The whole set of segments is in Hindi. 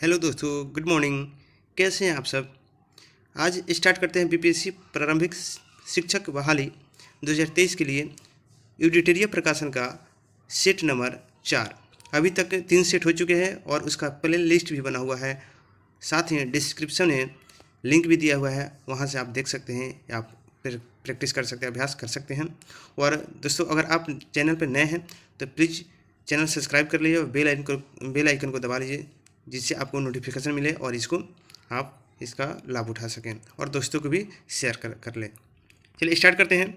हेलो दोस्तों, गुड मॉर्निंग। कैसे हैं आप सब? आज स्टार्ट करते हैं बीपीएससी प्रारंभिक शिक्षक बहाली 2023 के लिए एडिटोरियल प्रकाशन का सेट नंबर 4। अभी तक 3 सेट हो चुके हैं और उसका प्ले लिस्ट भी बना हुआ है। साथ ही डिस्क्रिप्शन में लिंक भी दिया हुआ है, वहाँ से आप देख सकते हैं, आप फिर प्रैक्टिस कर सकते हैं, अभ्यास कर सकते हैं। और दोस्तों, अगर आप चैनल पर नए हैं तो प्लीज़ चैनल सब्सक्राइब कर लीजिए और बेल आइकन को दबा लीजिए, जिससे आपको नोटिफिकेशन मिले और आप इसका लाभ उठा सकें और दोस्तों को भी शेयर कर लें। चलिए स्टार्ट करते हैं।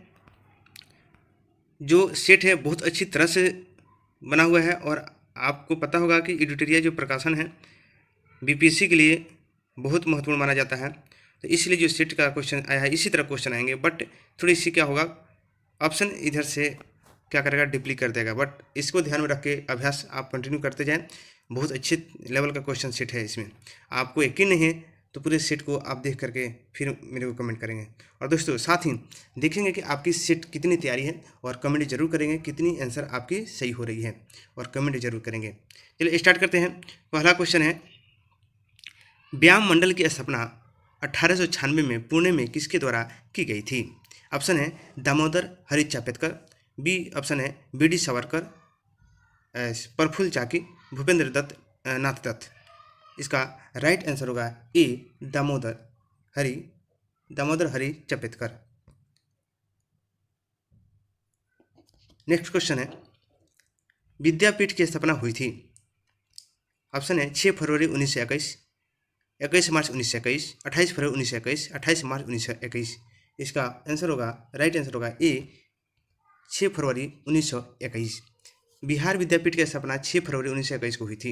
जो सेट है बहुत अच्छी तरह से बना हुआ है और आपको पता होगा कि एडिटोरियल जो प्रकाशन है बीपीएससी के लिए बहुत महत्वपूर्ण माना जाता है। तो इसलिए जो सेट का क्वेश्चन आया है इसी तरह क्वेश्चन आएंगे, बट थोड़ी सी क्या होगा, ऑप्शन इधर से क्या करेगा, डिप्ली कर देगा। बट इसको ध्यान में रख के अभ्यास आप कंटिन्यू करते जाएं। बहुत अच्छे लेवल का क्वेश्चन सेट है। इसमें आपको यकीन नहीं है तो पूरे सेट को आप देख करके फिर मेरे को कमेंट करेंगे। और दोस्तों साथ ही देखेंगे कि आपकी सेट कितनी तैयारी है और कमेंट जरूर करेंगे कितनी आंसर आपकी सही हो रही है और कमेंट जरूर करेंगे। चलिए स्टार्ट करते हैं। पहला क्वेश्चन है, व्यायाम मंडल की स्थापना 1896 में पुणे में किसके द्वारा की गई थी? ऑप्शन है दामोदर हरि चापेतकर, बी ऑप्शन है बी.डी. सावरकर, प्रफुल्ल चाकी, भूपेंद्र दत्त, नाथ दत्त। इसका राइट आंसर होगा ए दामोदर हरि चापेतकर। नेक्स्ट क्वेश्चन है, विद्यापीठ की स्थापना हुई थी? ऑप्शन है 6 फरवरी 1921, 21 मार्च 1921, 28 फरवरी 1921, 28 मार्च 1921। इसका आंसर होगा, राइट आंसर होगा ए 6 फरवरी 1921। बिहार विद्यापीठ की स्थापना 6 फरवरी 1921 को हुई थी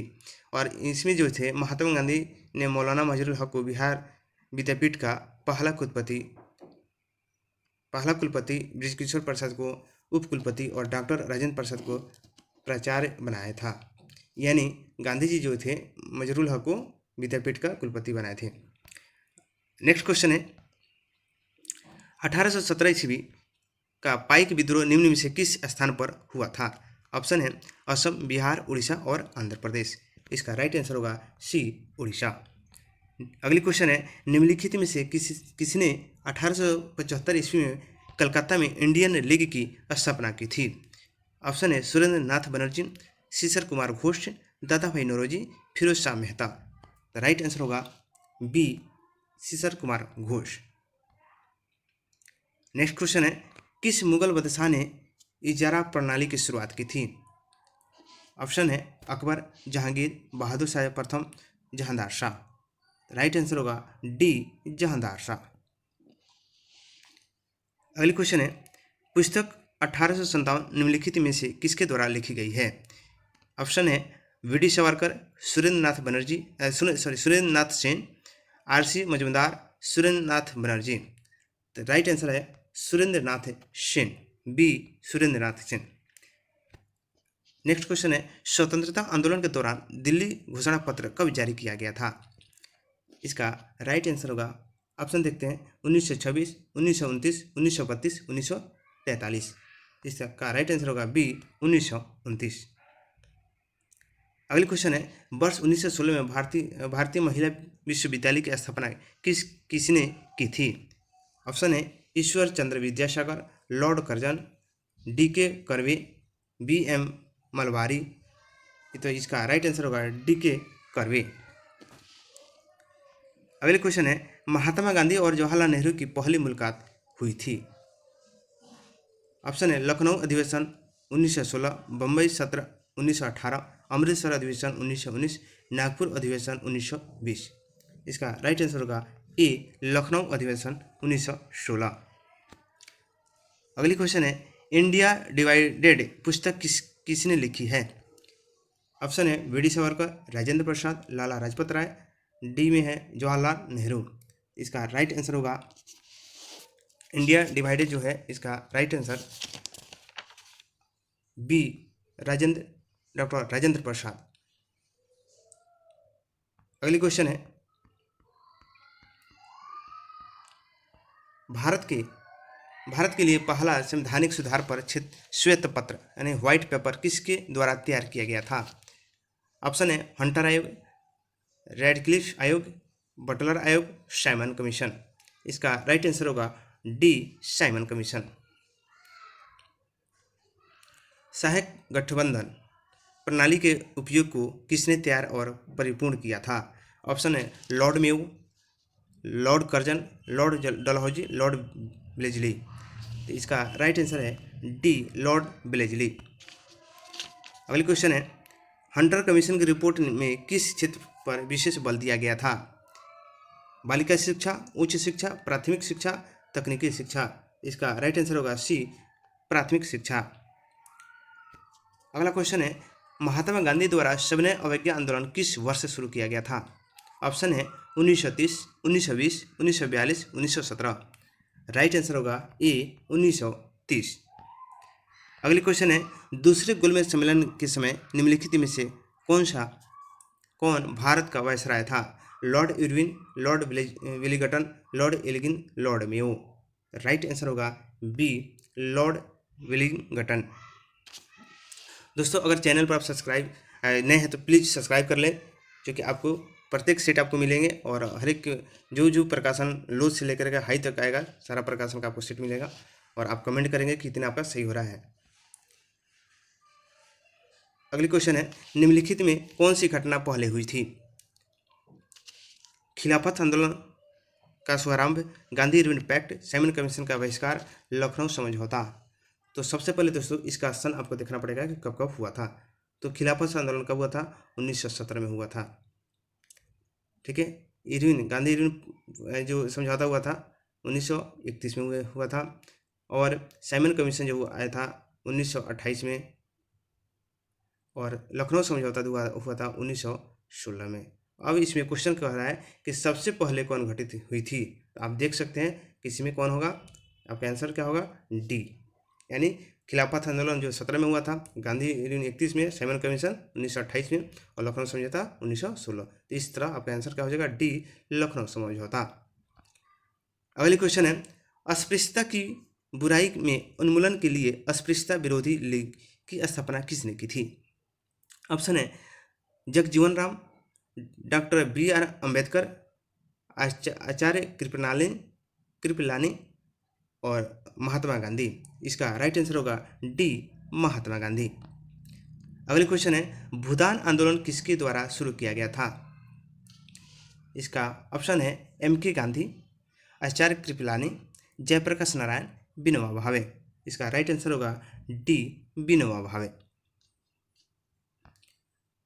और इसमें जो थे महात्मा गांधी ने मौलाना मजरूल हक को बिहार विद्यापीठ का पहला कुलपति बृजकिशोर प्रसाद को उप कुलपति और डॉक्टर राजेंद्र प्रसाद को प्राचार्य बनाया था। यानी गांधी जी जो थे मजरूल हक को विद्यापीठ का कुलपति बनाए थे। नेक्स्ट क्वेश्चन है, 1817 ईस्वी का पाइक विद्रोह निम्न में से किस स्थान पर हुआ था? ऑप्शन है असम, बिहार, उड़ीसा और आंध्र प्रदेश। इसका राइट आंसर होगा सी, उड़ीसा। अगली क्वेश्चन है, निम्नलिखित में से किसने 1875 ईस्वी में कलकत्ता में इंडियन लीग की स्थापना की थी? ऑप्शन है सुरेंद्र नाथ Banerjee, सीसर Kumar Ghosh, Dadabhai Naoroji, Pherozeshah Mehta. Right answer होगा B, Sisir Kumar Ghosh. Next question है, किस मुगल बादशाह ने इजारा प्रणाली की शुरुआत की थी? ऑप्शन है अकबर, जहांगीर, बहादुर शाह प्रथम, जहांदार शाह। राइट आंसर होगा डी, जहांदार शाह। अगली क्वेश्चन है, पुस्तक 1857 निम्नलिखित में से किसके द्वारा लिखी गई है? ऑप्शन है वी.डी. सावरकर, सुरेंद्र नाथ सेन, आर.सी. मजूमदार, सुरेंद्र नाथ बनर्जी। तो राइट आंसर है सुरेंद्र नाथ सेन, बी, सुरेंद्र नाथ सेन। नेक्स्ट क्वेश्चन है, स्वतंत्रता आंदोलन के दौरान दिल्ली घोषणा पत्र कब जारी किया गया था? इसका राइट आंसर होगा, ऑप्शन देखते हैं, 1926, 1929, 1932, 1943। इसका राइट आंसर होगा बी, 1929। अगली क्वेश्चन है, वर्ष 1916 में भारतीय महिला विश्वविद्यालय की स्थापना किसने की थी? ऑप्शन है Ishwar Chandra Vidyasagar, Lord Curzon, D K. Karve, B M. Malabari. तो इसका राइट आंसर होगा डी.के. कर्वे। अगले क्वेश्चन है, महात्मा गांधी और जवाहरलाल नेहरू की पहली मुलाकात हुई थी? ऑप्शन है लखनऊ अधिवेशन 1916, बम्बई सत्र 1918, अमृतसर अधिवेशन 1919, नागपुर अधिवेशन 1920। इसका राइट आंसर होगा ए, लखनऊ अधिवेशन 1916। अगली क्वेश्चन है, इंडिया डिवाइडेड पुस्तक किसने लिखी है? ऑप्शन है वी.डी. सावरकर, राजेंद्र प्रसाद, लाला लाजपत राय, डी में है जवाहरलाल नेहरू। इसका राइट आंसर होगा इंडिया डिवाइडेड जो है, इसका right answer B, doctor Rajendra Prasad. अगली क्वेश्चन है, भारत के लिए पहला संवैधानिक सुधार पर श्वेत पत्र यानी व्हाइट पेपर किसके द्वारा तैयार किया गया था? ऑप्शन है हंटर आयोग, रेडक्लिफ आयोग, बटलर आयोग, साइमन कमीशन। इसका राइट आंसर होगा डी, साइमन कमीशन। सहायक गठबंधन प्रणाली के उपयोग को किसने तैयार और परिपूर्ण किया था? ऑप्शन है Lord Mayo, Lord Curzon, Lord Dalhousie, Lord ब्लेजली। तो इसका राइट आंसर है डी, लॉर्ड ब्लेजली। अगली क्वेश्चन है हंटर कमीशन की रिपोर्ट में किस क्षेत्र पर विशेष बल दिया गया था? बालिका शिक्षा, उच्च शिक्षा, प्राथमिक शिक्षा, तकनीकी शिक्षा। इसका राइट आंसर होगा सी, प्राथमिक शिक्षा। अगला क्वेश्चन है महात्मा गांधी द्वारा सविनय अवज्ञा आंदोलन किस वर्ष शुरू किया गया था? ऑप्शन है 1930, 1920, 1942, 1917। राइट आंसर होगा ए, 1930। अगली क्वेश्चन है दूसरे गोलमेज सम्मेलन के समय निम्नलिखित में से कौन भारत का वायसराय था? Lord Irwin, lord Willington, lord Elgin, lord Mayo. Right answer होगा बी, लॉर्ड विलिंगटन। दोस्तों अगर चैनल पर आप सब्सक्राइब नए हैं तो प्लीज़ सब्सक्राइब कर लें, क्योंकि आपको प्रत्येक सेट आपको मिलेंगे और हर एक जो प्रकाशन लो से लेकर के हाई तक आएगा सारा प्रकाशन का आपको सेट मिलेगा और आप कमेंट करेंगे कि कितना आपका सही हो रहा है। अगली क्वेश्चन है निम्नलिखित में कौन सी घटना पहले हुई थी? खिलाफत आंदोलन का शुभारंभ, Gandhi Irwin pact, Simon commission का बहिष्कार, लखनऊ समझौता। तो सबसे पहले दोस्तों इसका सन आपको देखना पड़ेगा कि कब कब हुआ था। तो खिलाफत आंदोलन कब हुआ था? 1917 में हुआ था। ठीक है। गांधी इरविन जो समझौता हुआ था 1931 में हुआ था और साइमन कमीशन जो आया था 1928 में और लखनऊ समझौता हुआ था 1916 में। अब इसमें क्वेश्चन कह रहा है कि सबसे पहले कौन घटित हुई थी? तो आप देख सकते हैं कि इसमें कौन होगा, आपका आंसर क्या होगा? डी, यानी खिलाफत आंदोलन जो 17 में हुआ था, गांधी इरविन 31 में, साइमन कमीशन 1928 में और लखनऊ समझौता 1916। तो इस तरह आपका आंसर क्या हो जाएगा? डी, लखनऊ समझौता। अगली क्वेश्चन है अस्पृश्यता की बुराई में उन्मूलन के लिए अस्पृश्यता विरोधी लीग की स्थापना किसने की थी? ऑप्शन है जगजीवन राम, डॉक्टर BR अम्बेडकर, आचार्य कृपलानी और महात्मा गांधी। इसका राइट आंसर होगा डी, महात्मा गांधी। अगली क्वेश्चन है भूदान आंदोलन किसके द्वारा शुरू किया गया था? इसका ऑप्शन है MK गांधी, आचार्य कृपलानी, जयप्रकाश नारायण, विनोबा भावे। इसका राइट आंसर होगा डी, विनोबा भावे।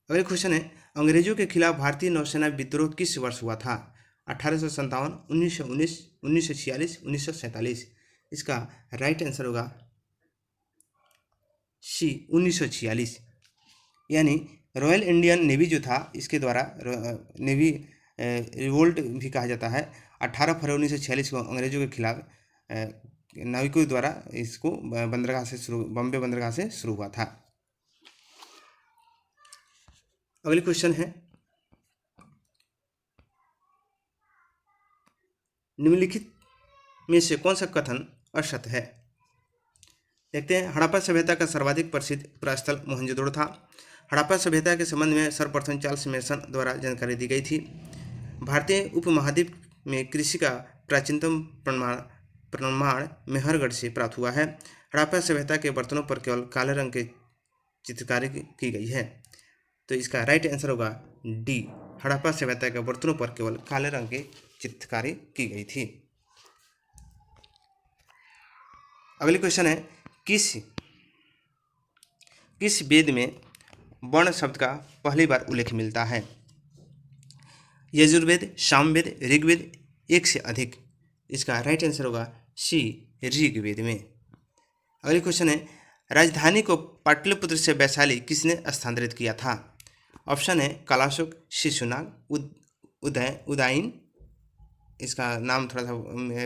अगले क्वेश्चन है अंग्रेजों के खिलाफ भारतीय नौसेना विद्रोह किस वर्ष हुआ था? 1857, 1919, 1946, 1947। इसका राइट आंसर होगा सी, 1946। यानी रॉयल इंडियन नेवी जो था इसके द्वारा नेवी रिवोल्ट भी कहा जाता है। 18 फरवरी 1946 को अंग्रेजों के खिलाफ नाविकों द्वारा इसको बॉम्बे बंदरगाह से शुरू हुआ था। अगली क्वेश्चन है निम्नलिखित में से कौन सा कथन असत्य है? देखते हैं हड़प्पा सभ्यता का सर्वाधिक प्रसिद्ध प्रस्थल मोहनजोदड़ो था। हड़प्पा सभ्यता के संबंध में सर्वप्रथम चार्ल्स मेसन द्वारा जानकारी दी गई थी। भारतीय उपमहाद्वीप में कृषि का प्राचीनतम प्रमाण मेहरगढ़ से प्राप्त हुआ है। हड़प्पा सभ्यता के बर्तनों पर केवल काले रंग के चित्रकारी की गई है। तो इसका राइट आंसर होगा डी, हड़प्पा सभ्यता के बर्तनों पर केवल काले रंग की चित्रकारी की गई थी। अगली क्वेश्चन है किस वेद में वर्ण शब्द का पहली बार उल्लेख मिलता है? यजुर्वेद, सामवेद, ऋग्वेद, एक से अधिक। इसका राइट आंसर होगा सी, ऋग्वेद में। अगली क्वेश्चन है राजधानी को पाटलिपुत्र से वैशाली किसने स्थानांतरित किया था? ऑप्शन है कलाशोक, शिशुनाग, उदाइन, इसका नाम थोड़ा सा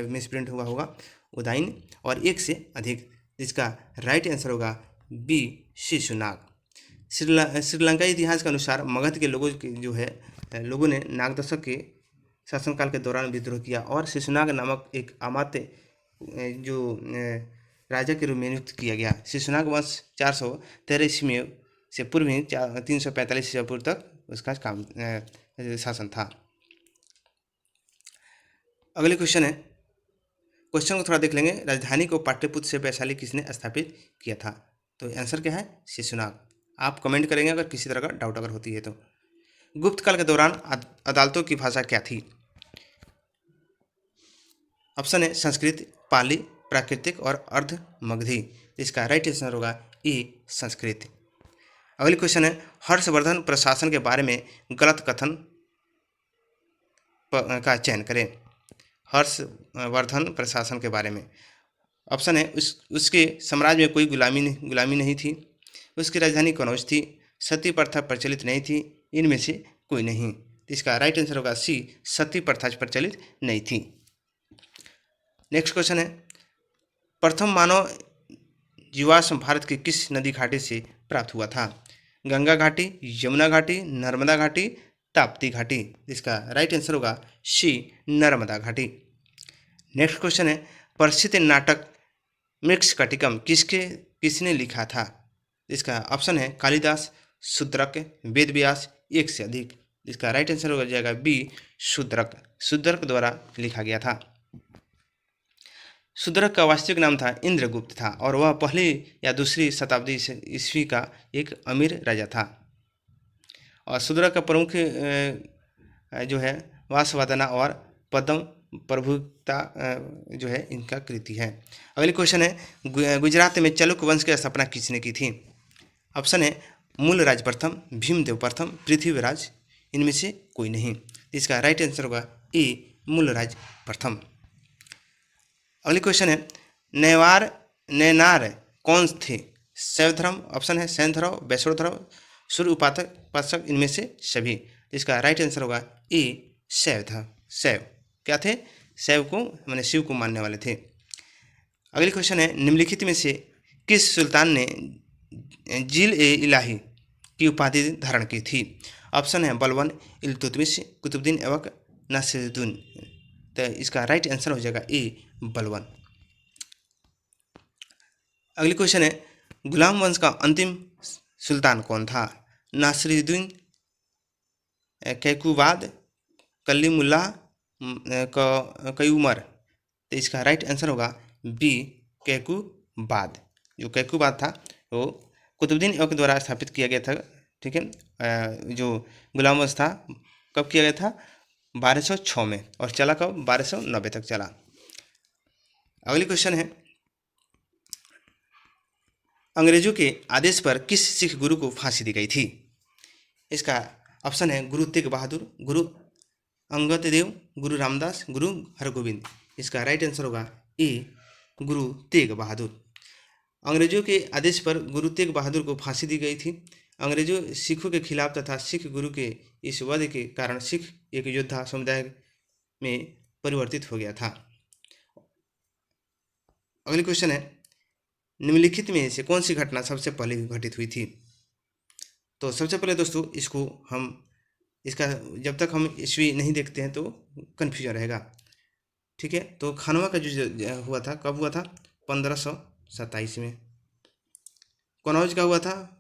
मिसप्रिंट हुआ होगा, उदाइन, और एक से अधिक। इसका राइट आंसर होगा बी, शिशुनाग। श्रीलंका इतिहास के अनुसार मगध के लोगों ने नागदशक के शासनकाल के दौरान विद्रोह किया और शिशुनाग नामक एक अमात्य जो राजा के रूप में नियुक्त किया गया। शिशुनाग वंश 413 ईस्वी से पूर्व ही 345 ईस्वी पूर्व तक उसका काम शासन था। अगले क्वेश्चन है, क्वेश्चन को थोड़ा देख लेंगे। राजधानी को पाटलिपुत्र से वैशाली किसने स्थापित किया था? तो आंसर क्या है? शिशुनाग। आप कमेंट करेंगे अगर किसी तरह का डाउट अगर होती है तो। गुप्त काल के दौरान अदालतों की भाषा क्या थी? ऑप्शन है संस्कृत, पाली, प्राकृतिक और अर्ध मगधी। इसका राइट आंसर होगा ए संस्कृत। अगली क्वेश्चन है, हर्षवर्धन प्रशासन के बारे में गलत कथन का चयन करें। हर्षवर्धन प्रशासन के बारे में ऑप्शन है उसके साम्राज्य में कोई गुलामी नहीं थी, उसकी राजधानी कनौज थी, सती प्रथा प्रचलित नहीं थी, इनमें से कोई नहीं। तो इसका राइट आंसर होगा सी, सती प्रथा प्रचलित नहीं थी। नेक्स्ट क्वेश्चन है, प्रथम मानव जीवाश्म भारत की किस नदी घाटी से प्राप्त हुआ था? गंगा घाटी, यमुना घाटी, नर्मदा घाटी, ताप्ती घाटी। इसका राइट आंसर होगा सी, नर्मदा घाटी। नेक्स्ट क्वेश्चन है, प्रसिद्ध नाटक मृच्छकटिकम किसने लिखा था? इसका ऑप्शन है कालिदास, शूद्रक, वेद व्यास, एक से अधिक। इसका राइट आंसर हो जाएगा बी, शूद्रक द्वारा लिखा गया था। शूद्रक का वास्तविक नाम था इंद्रगुप्त था और वह पहली या दूसरी शताब्दी ईस्वी का एक अमीर राजा था। और शूद्रक का प्रमुख जो है वासवादना और पद्म प्रभुता जो है इनका कृति है। अगली क्वेश्चन है, गुजरात में चलुक वंश की स्थापना किसने की थी? ऑप्शन है मूलराज प्रथम, भीमदेव प्रथम, पृथ्वीराज, इनमें से कोई नहीं। इसका राइट आंसर होगा ए, मूलराज प्रथम। अगली क्वेश्चन है, नैनार कौन थे? शैवधर्म, ऑप्शन है शैनधर्म, वैष्णवधर्म, सूर्य उपासक, इनमें से सभी। इसका राइट आंसर होगा ए, शैव क्या थे? शैव को मैंने शिव को मानने वाले थे। अगली क्वेश्चन है, निम्नलिखित में से किस सुल्तान ने जिल ए इलाही की उपाधि धारण की थी? ऑप्शन है बलबन, इल्तुतमिश, कुतुबुद्दीन ऐबक, नासिरुद्दीन। तो इसका राइट आंसर हो जाएगा ए, बलबन। अगली क्वेश्चन है, गुलाम वंश का अंतिम सुल्तान कौन था? नासिरुद्दीन, कैकुबाद, कलीमुल्लाह, कयूमर। तो इसका राइट आंसर होगा बी, कैकुबाद। जो कैकुबाद था वो कुतुबुद्दीन ऐबक द्वारा स्थापित किया गया था। ठीक है, जो गुलाम वंश था कब किया गया था? 1206 में, और चला कब? 1290 तक चला। अगली क्वेश्चन है, अंग्रेजों के आदेश पर किस सिख गुरु को फांसी दी गई थी? इसका ऑप्शन है गुरु तेग बहादुर, गुरु अंगद देव, गुरु रामदास, गुरु हरगोविंद। इसका राइट आंसर होगा ए, गुरु तेग बहादुर। अंग्रेजों के आदेश पर गुरु तेग बहादुर को फांसी दी गई थी। अंग्रेजों सिखों के खिलाफ तथा सिख गुरु के इस वध के कारण सिख एक योद्धा समुदाय में परिवर्तित हो गया था। अगली क्वेश्चन है, निम्नलिखित में से कौन सी घटना सबसे पहले घटित हुई थी? तो सबसे पहले दोस्तों इसका जब तक हम ईस्वी नहीं देखते हैं तो कन्फ्यूजन रहेगा। ठीक है, तो खानवा का जो हुआ था कब हुआ था? 1527 में। कनौज का हुआ था,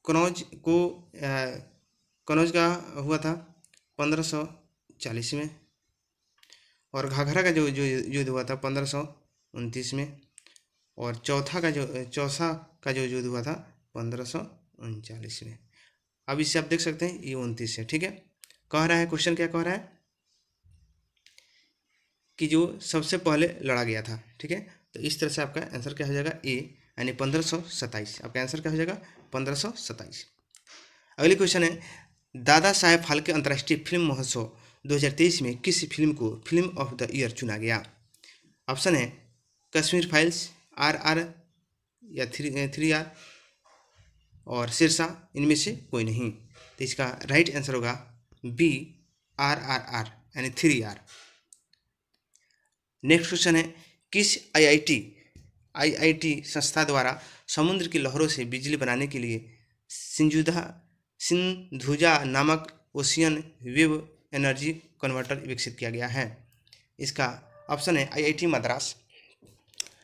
कनौज का हुआ था 1540 में। और घाघरा का जो युद्ध हुआ था 1529 में। और चौसा का जो युद्ध हुआ था 1539 में। अब इससे आप देख सकते हैं ये 29 है। ठीक है, कह रहा है क्वेश्चन क्या कह रहा है कि जो सबसे पहले लड़ा गया था। ठीक है, तो इस तरह से आपका आंसर क्या हो जाएगा? ए, यानी 1527। आपका आंसर क्या हो जाएगा? 1527। अगली क्वेश्चन है, दादा साहेब फाल्के अंतर्राष्ट्रीय फिल्म महोत्सव 2023 में किस फिल्म को फिल्म ऑफ द ईयर चुना गया? ऑप्शन है कश्मीर फाइल्स, RR या 3R और शेरशाह, इनमें से कोई नहीं। तो इसका राइट आंसर होगा बी, RRR यानी 3R। नेक्स्ट क्वेश्चन है, किस IIT संस्था द्वारा समुद्र की लहरों से बिजली बनाने के लिए सिंधुजा नामक ओशियन वेव एनर्जी कन्वर्टर विकसित किया गया है? इसका ऑप्शन है IIT Madras,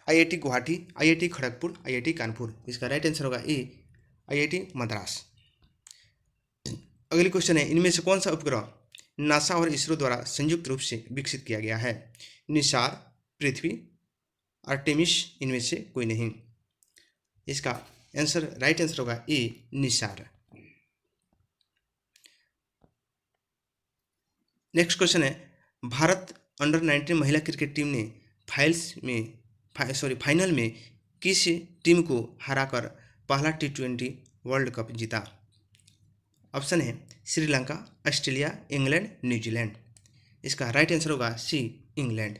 IIT Guwahati, IIT Kharagpur, IIT Kanpur. इसका राइट आंसर होगा ए, IIT मद्रास। अगली क्वेश्चन है, इनमें से कौन सा उपग्रह नासा और इसरो द्वारा संयुक्त रूप से विकसित किया गया है? निसार, पृथ्वी, आर्टेमिस, इनमें से कोई नहीं। इसका राइट आंसर होगा ए, निसार। नेक्स्ट क्वेश्चन है, भारत अंडर 19 महिला क्रिकेट टीम ने फाइनल में किस टीम को हराकर पहला T20 वर्ल्ड कप जीता? ऑप्शन है श्रीलंका, ऑस्ट्रेलिया, इंग्लैंड, न्यूजीलैंड। इसका राइट आंसर होगा सी, इंग्लैंड।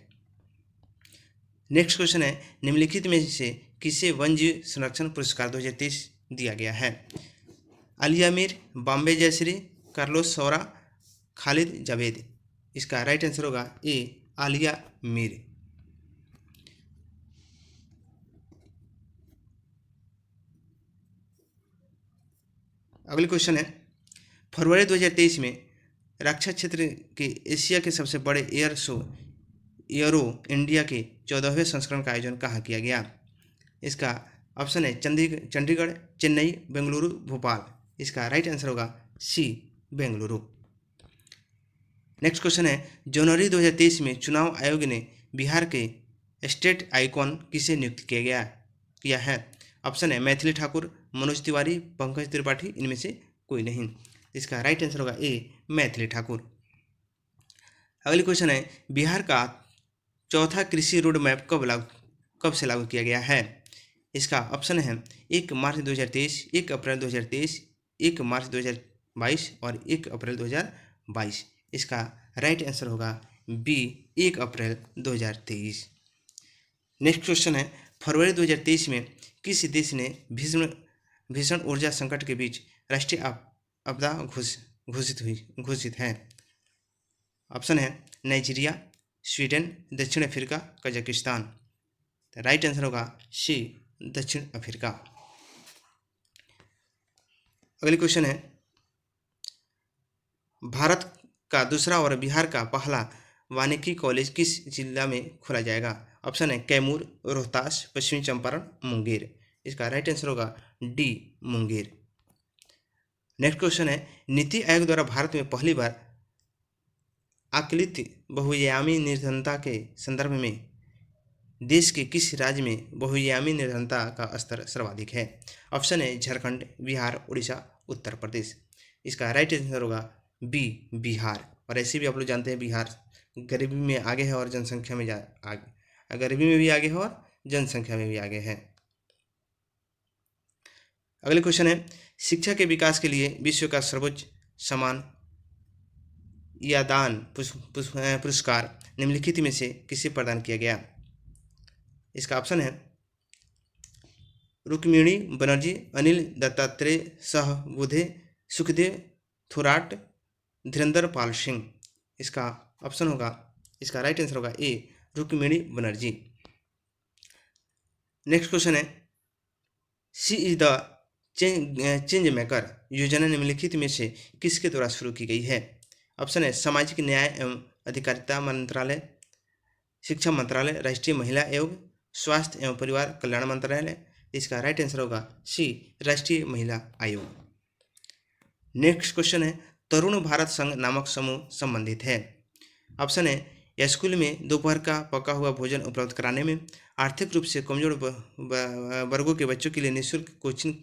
नेक्स्ट क्वेश्चन है, निम्नलिखित में से किसे वन्यजीव संरक्षण पुरस्कार 2023 दिया गया है? आलिया मीर, बॉम्बे जयश्री, कार्लोस सौरा, खालिद जावेद। इसका राइट आंसर होगा ए, आलिया मीर। अगली क्वेश्चन है, फरवरी 2023 में रक्षा क्षेत्र के एशिया के सबसे बड़े एयर शो एयरो इंडिया के 14वें संस्करण का आयोजन कहाँ किया गया? इसका ऑप्शन है चंडीगढ़, चेन्नई, बेंगलुरु, भोपाल। इसका राइट आंसर होगा सी, बेंगलुरु। नेक्स्ट क्वेश्चन है, जनवरी 2023 में चुनाव आयोग ने बिहार के स्टेट आइकॉन किसे नियुक्त किया है? ऑप्शन है मैथिली ठाकुर, मनोज तिवारी, पंकज त्रिपाठी, इनमें से कोई नहीं। इसका राइट आंसर होगा ए, मैथिली ठाकुर। अगली क्वेश्चन है, बिहार का चौथा कृषि रोड मैप कब से लागू किया गया है? इसका ऑप्शन है 1 मार्च 2023, 1 अप्रैल 2023, 1 मार्च 2022 और 1 अप्रैल 2022। इसका राइट आंसर होगा बी, 1 अप्रैल 2023। नेक्स्ट क्वेश्चन है, फरवरी 2023 में किस देश ने भीषण ऊर्जा संकट के बीच राष्ट्रीय आपदा घोषित है? ऑप्शन है नाइजीरिया, स्वीडन, दक्षिण अफ्रीका, कजाकिस्तान। राइट आंसर होगा सी, दक्षिण अफ्रीका। अगली क्वेश्चन है, भारत का दूसरा और बिहार का पहला वानिकी कॉलेज किस जिला में खोला जाएगा? ऑप्शन है कैमूर, रोहतास, पश्चिमी चंपारण, मुंगेर। इसका राइट आंसर होगा डी, मुंगेर। नेक्स्ट क्वेश्चन है, नीति आयोग द्वारा भारत में पहली बार आकलित बहुआयामी निर्धनता के संदर्भ में देश के किस राज्य में बहुआयामी निर्धनता का स्तर सर्वाधिक है? ऑप्शन है झारखंड, बिहार, उड़ीसा, उत्तर प्रदेश। इसका राइट आंसर होगा बी, बिहार। और ऐसे भी आप लोग जानते हैं बिहार गरीबी में आगे है और जनसंख्या में गरीबी में भी आगे है और जनसंख्या में भी आगे है। अगले क्वेश्चन है, शिक्षा के विकास के लिए विश्व का सर्वोच्च सम्मान यादान पुरस्कार निम्नलिखित में से किसे प्रदान किया गया? इसका ऑप्शन है रुक्मिणी बनर्जी, अनिल दत्तात्रेय सह बुधे, सुखदेव थोराट, धीरेन्द्र पाल सिंह। इसका ऑप्शन होगा, इसका राइट आंसर होगा ए, रुक्मिणी बनर्जी। नेक्स्ट क्वेश्चन है, सी इज द चेंज मेकर योजना निम्नलिखित में से किसके द्वारा शुरू की गई है? ऑप्शन है सामाजिक न्याय एवं अधिकारिता मंत्रालय, शिक्षा मंत्रालय, राष्ट्रीय महिला आयोग, स्वास्थ्य एवं परिवार कल्याण मंत्रालय। इसका राइट आंसर होगा सी, राष्ट्रीय महिला आयोग। नेक्स्ट क्वेश्चन है, तरुण भारत संघ नामक समूह संबंधित है? ऑप्शन है स्कूल में दोपहर का पका हुआ भोजन उपलब्ध कराने में, आर्थिक रूप से कमजोर वर्गों के बच्चों के लिए निःशुल्क कोचिंग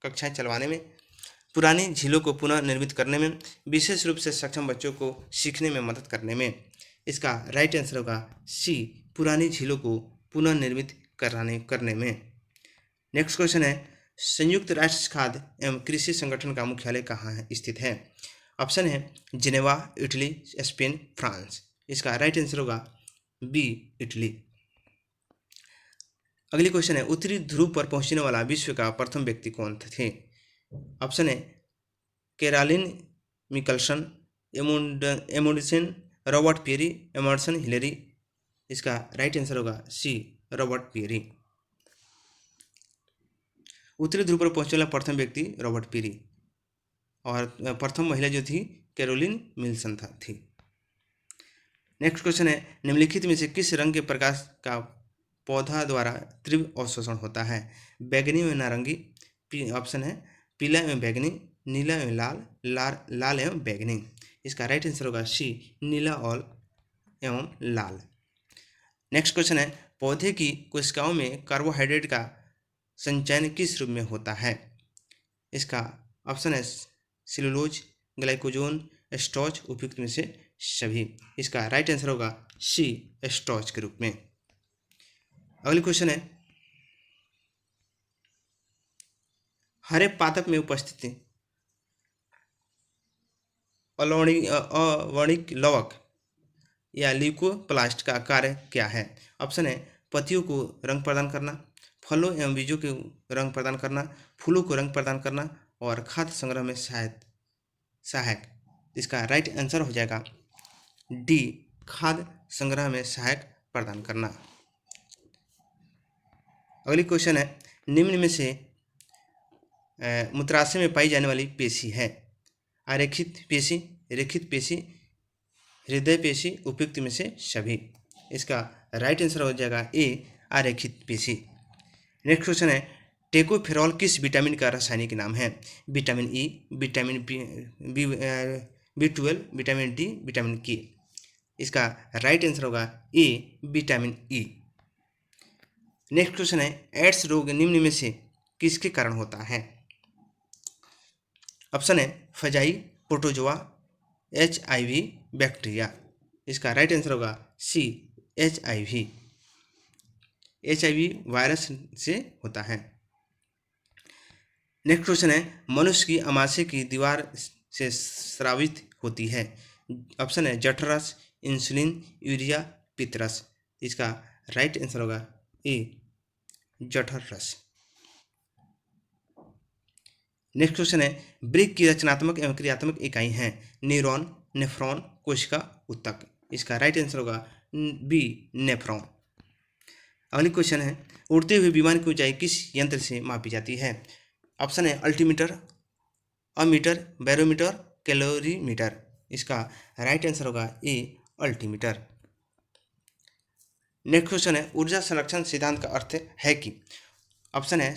कक्षाएं चलवाने में, पुरानी झीलों को पुनः निर्मित करने में, विशेष रूप से सक्षम बच्चों को सीखने में मदद करने में। इसका राइट आंसर होगा सी, पुरानी झीलों को पुनः निर्मित करने में। नेक्स्ट क्वेश्चन है, संयुक्त राष्ट्र खाद्य एवं कृषि संगठन का मुख्यालय कहाँ स्थित है? ऑप्शन है जिनेवा, इटली, स्पेन, फ्रांस। इसका राइट आंसर होगा बी, इटली। अगली क्वेश्चन है, उत्तरी ध्रुव पर पहुंचने वाला विश्व का प्रथम व्यक्ति कौन थे? ऑप्शन है Caroline Mikkelsen, Amundsen, Robert Peary, Emerson Hillary. इसका राइट आंसर होगा सी, रॉबर्ट पेरी। उत्तरी ध्रुव पर पहुंचने वाला प्रथम व्यक्ति रॉबर्ट पेरी और प्रथम महिला जो थी कैरोलिन मिल्सन थी। नेक्स्ट क्वेश्चन है, निम्नलिखित में से किस रंग के प्रकाश का पौधा द्वारा तीव्र अवशोषण होता है? बैगनी में नारंगी, ऑप्शन है पीला में बैगनी, नीला एवं लाल एवं बैंगनी। इसका राइट आंसर होगा सी, नीला और एवं लाल। नेक्स्ट क्वेश्चन है, पौधे की कोशिकाओं में कार्बोहाइड्रेट का संचयन किस रूप में होता है? इसका ऑप्शन है सेलुलोज, ग्लाइकोजन, स्टार्च, उपयुक्त में से सभी। इसका राइट आंसर होगा सी, स्टार्च के रूप में। अगली क्वेश्चन है, हरे पादप में उपस्थित अवर्णिक लवक या ल्यूकोप्लास्ट का कार्य क्या है? ऑप्शन है पत्तियों को रंग प्रदान करना, फलों एवं बीजों को रंग प्रदान करना, फूलों को रंग प्रदान करना और खाद्य संग्रह में सहायक। इसका राइट आंसर हो जाएगा डी, खाद्य संग्रह में सहायक प्रदान करना। अगली क्वेश्चन है, निम्न में से मूत्राशय में पाई जाने वाली पेशी है? आरेखित पेशी, रेखित पेशी, हृदय पेशी, उपयुक्त में से सभी। इसका राइट आंसर हो जाएगा ए, आरेखित पेशी। नेक्स्ट क्वेश्चन है, टेकोफेरॉल किस विटामिन का रासायनिक नाम है? Vitamin E, vitamin B12, vitamin D, vitamin के। इसका राइट आंसर होगा ए, विटामिन ई। नेक्स्ट क्वेश्चन है, एड्स रोग निम्न में से किसके कारण होता है? ऑप्शन है फजाई, प्रोटोजोआ, HIV, बैक्टीरिया। इसका राइट आंसर होगा सी, HIV। HIV वायरस से होता है। नेक्स्ट क्वेश्चन है, मनुष्य की आमाशय की दीवार से स्रावित होती है? ऑप्शन है जठरस, इंसुलिन, यूरिया, पित्तरस। इसका राइट आंसर होगा ए, जठरस। नेक्स्ट क्वेश्चन है, वृक्क की रचनात्मक एवं क्रियात्मक इकाई हैं? न्यूरॉन, नेफ्रॉन, कोशिका, ऊतक। इसका राइट आंसर होगा बी, नेफ्रॉन। अगली क्वेश्चन है, उड़ते हुए विमान की ऊंचाई किस यंत्र से मापी जाती है? ऑप्शन है अल्टीमीटर, अमीटर, बैरोमीटर, कैलोरीमीटर। इसका राइट आंसर होगा ए, अल्टीमीटर। नेक्स्ट क्वेश्चन है, ऊर्जा संरक्षण सिद्धांत का अर्थ है कि? ऑप्शन है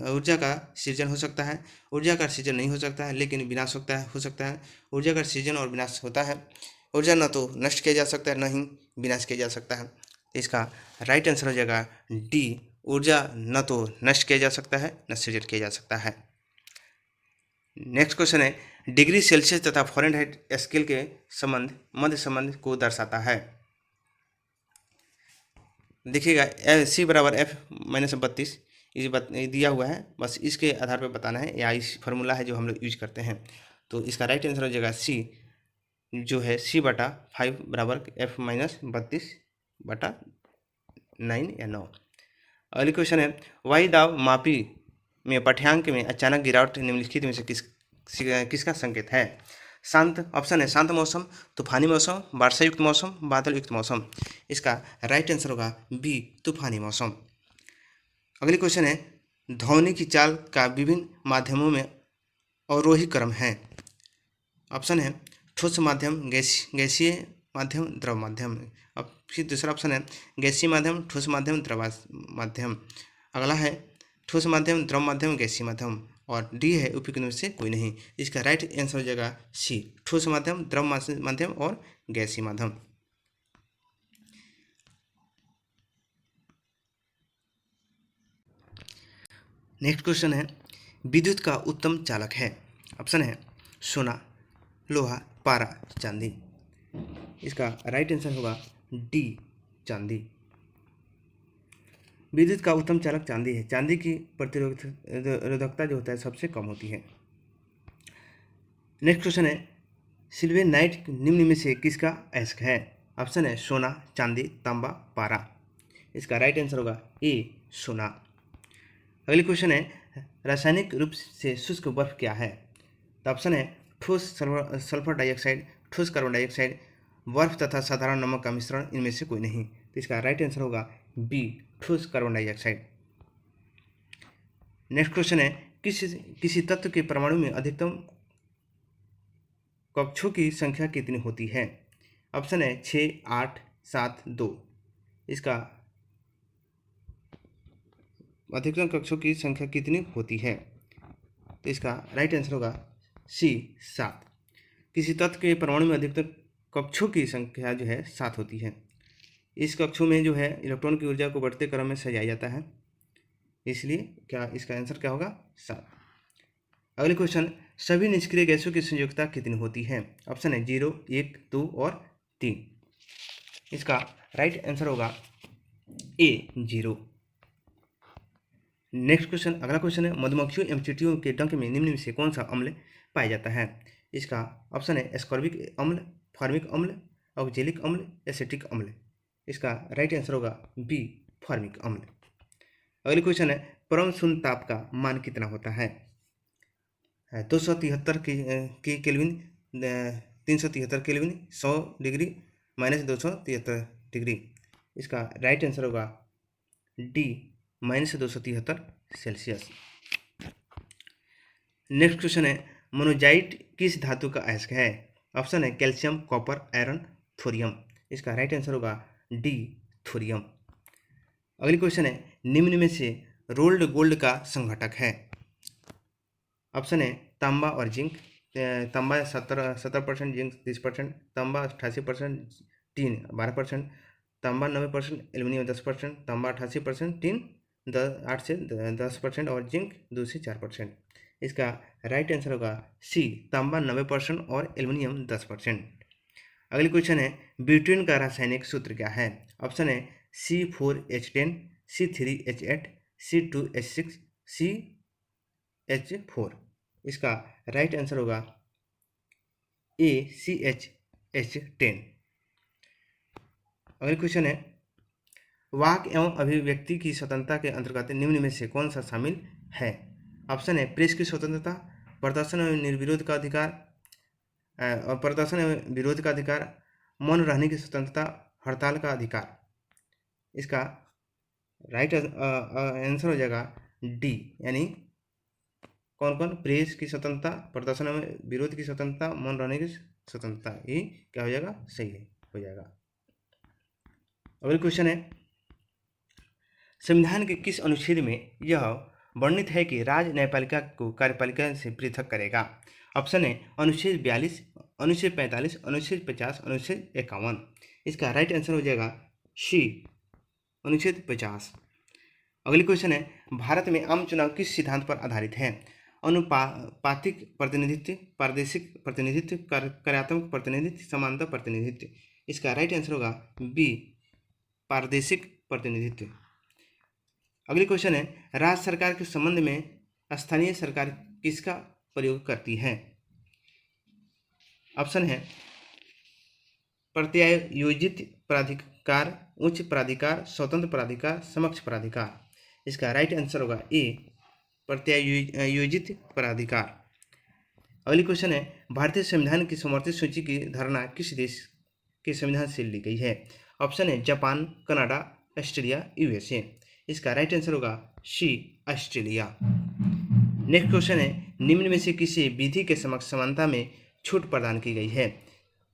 ऊर्जा का सृजन हो सकता है, ऊर्जा का सृजन नहीं हो सकता है लेकिन विनाश हो सकता है, ऊर्जा का सृजन और विनाश होता है, ऊर्जा न तो नष्ट किया जा सकता है न ही विनाश किया जा सकता है। इसका राइट आंसर हो जाएगा डी, ऊर्जा न तो नष्ट किया जा सकता है न सृजन किया जा सकता है। नेक्स्ट क्वेश्चन है, डिग्री सेल्सियस तथा फ़ारेनहाइट स्केल के संबंध मध्य संबंध को दर्शाता है? देखिएगा C बराबर F-32 ये दिया हुआ है, बस इसके आधार पर बताना है, या इस फार्मूला है जो हम लोग यूज करते हैं। तो इसका राइट आंसर हो जाएगा सी, जो है C/5 बराबर F-32/9 या 9। अगली क्वेश्चन है, वायु दाब मापी में पाठ्यांक में अचानक गिरावट निम्नलिखित में से किसका संकेत है? शांत, ऑप्शन है शांत मौसम, तूफानी मौसम, वर्षा युक्त मौसम, बादल युक्त मौसम। इसका राइट आंसर होगा बी, तूफानी मौसम। अगली क्वेश्चन है, ध्वनि की चाल का विभिन्न माध्यमों में अवरोही क्रम है? ऑप्शन है ठोस माध्यम, गैसीय माध्यम, द्रव माध्यम। अब फिर दूसरा ऑप्शन है गैसीय माध्यम, ठोस माध्यम, द्रव माध्यम। अगला है ठोस माध्यम, द्रव माध्यम, गैसीय माध्यम। और डी है उपयुक्त में से कोई नहीं। इसका राइट आंसर हो जाएगा सी, ठोस माध्यम, द्रव माध्यम और गैसीय माध्यम। नेक्स्ट क्वेश्चन है, विद्युत का उत्तम चालक है? ऑप्शन है सोना, लोहा, पारा, चांदी। इसका राइट आंसर होगा डी, चांदी। विद्युत का उत्तम चालक चांदी है। चांदी की प्रतिरोधकता जो होता है सबसे कम होती है। नेक्स्ट क्वेश्चन है, सिल्वेनाइट निम्न में से किसका अयस्क है? ऑप्शन है सोना, चांदी, तांबा, पारा। इसका राइट आंसर होगा ए, सोना। अगली क्वेश्चन है, रासायनिक रूप से शुष्क बर्फ क्या है? तो ऑप्शन है ठोस सल्फर डाइऑक्साइड, ठोस कार्बन डाइऑक्साइड, बर्फ तथा साधारण नमक का मिश्रण, इनमें से कोई नहीं। तो इसका राइट आंसर होगा बी, ठोस कार्बन डाइऑक्साइड। नेक्स्ट क्वेश्चन है, किसी तत्व के परमाणु में अधिकतम कक्षों की संख्या कितनी होती है? ऑप्शन है 6, 8, 7, 2। इसका अधिकतम कक्षों की संख्या कितनी होती है? तो इसका राइट आंसर होगा सी 7। किसी तत्व के परमाणु में अधिकतर कक्षों की संख्या जो है 7 होती है। इस कक्षों में जो है इलेक्ट्रॉन की ऊर्जा को बढ़ते क्रम में सजाया जाता है, इसलिए क्या इसका आंसर क्या होगा? 7। अगले क्वेश्चन, सभी निष्क्रिय गैसों की संयोजकता कितनी होती है? ऑप्शन है 0, 1, 2 और 3। इसका राइट आंसर होगा ए 0। नेक्स्ट क्वेश्चन, अगला क्वेश्चन है, मधुमक्खियों एवं चींटियों के डंक में निम्न में से कौन सा अम्ल पाया जाता है? इसका ऑप्शन है एस्कॉर्बिक अम्ल, फॉर्मिक अम्ल, ऑक्जेलिक अम्ल, एसिटिक अम्ल। इसका राइट आंसर होगा बी फॉर्मिक अम्ल। अगले क्वेश्चन है, परम शून्य ताप का मान कितना होता है? 273 की केल्विन, 373 केल्विन, 100 डिग्री, -273 डिग्री। इसका राइट आंसर होगा डी -273 सेल्सियस। नेक्स्ट क्वेश्चन है, मोनोजाइट किस धातु का अयस्क है? ऑप्शन है कैल्शियम, कॉपर, आयरन, थोरियम। इसका राइट आंसर होगा डी थोरियम। अगली क्वेश्चन है, निम्न में से रोल्ड गोल्ड का संघटक है? ऑप्शन है तांबा और जिंक। तांबा 70%, जिंक 30%, तांबा 88%, टीन 12%, तांबा 90%, एल्यूमिनियम 10%, तांबा 88%, टीन 8 से 10% और जिंक 2 से 4%। इसका राइट आंसर होगा सी तांबा 90% और एल्यूमिनियम 10%। अगली क्वेश्चन है, ब्यूटेन का रासायनिक सूत्र क्या है? ऑप्शन है C4H10, C3H8, C2H6, CH4। इसका राइट आंसर होगा ए CHH10। अगली क्वेश्चन है, वाक एवं अभिव्यक्ति की स्वतंत्रता के अंतर्गत निम्न में से कौन सा शामिल है? ऑप्शन है प्रेस की स्वतंत्रता, प्रदर्शन एवं निर्विरोध का अधिकार, और प्रदर्शन एवं विरोध का अधिकार, मौन रहने की स्वतंत्रता, हड़ताल का अधिकार। इसका राइट आंसर हो जाएगा डी, यानी कौन कौन? प्रेस की स्वतंत्रता, प्रदर्शन एवं विरोध की स्वतंत्रता, मौन रहने की स्वतंत्रता। ये क्या हो जाएगा? सही है, हो जाएगा। अगला क्वेश्चन है, संविधान के किस अनुच्छेद में यह वर्णित है कि राज्य न्यायपालिका को कार्यपालिका से पृथक करेगा? ऑप्शन है अनुच्छेद 42, अनुच्छेद 45, अनुच्छेद 50, अनुच्छेद 51। इसका राइट आंसर हो जाएगा सी अनुच्छेद 50। अगली क्वेश्चन है, भारत में आम चुनाव किस सिद्धांत पर आधारित है? अनुपातिक प्रतिनिधित्व, प्रादेशिक प्रतिनिधित्व, कार्यात्मक प्रतिनिधित्व, समानता प्रतिनिधित्व। इसका राइट आंसर होगा बी प्रादेशिक प्रतिनिधित्व। अगली क्वेश्चन है, राज्य सरकार के संबंध में स्थानीय सरकार किसका प्रयोग करती है? ऑप्शन है प्रत्यायोजित प्राधिकार, उच्च प्राधिकार, स्वतंत्र प्राधिकार, समक्ष प्राधिकार। इसका राइट आंसर होगा ए प्रत्यायोजित प्राधिकार। अगली क्वेश्चन है, भारतीय संविधान की समर्थित सूची की धारणा किस देश के संविधान से ली गई है? ऑप्शन है जापान, कनाडा, ऑस्ट्रेलिया, USA। इसका राइट आंसर होगा सी ऑस्ट्रेलिया। नेक्स्ट क्वेश्चन है, निम्न में से किसी विधि के समक्ष समानता में छूट प्रदान की गई है?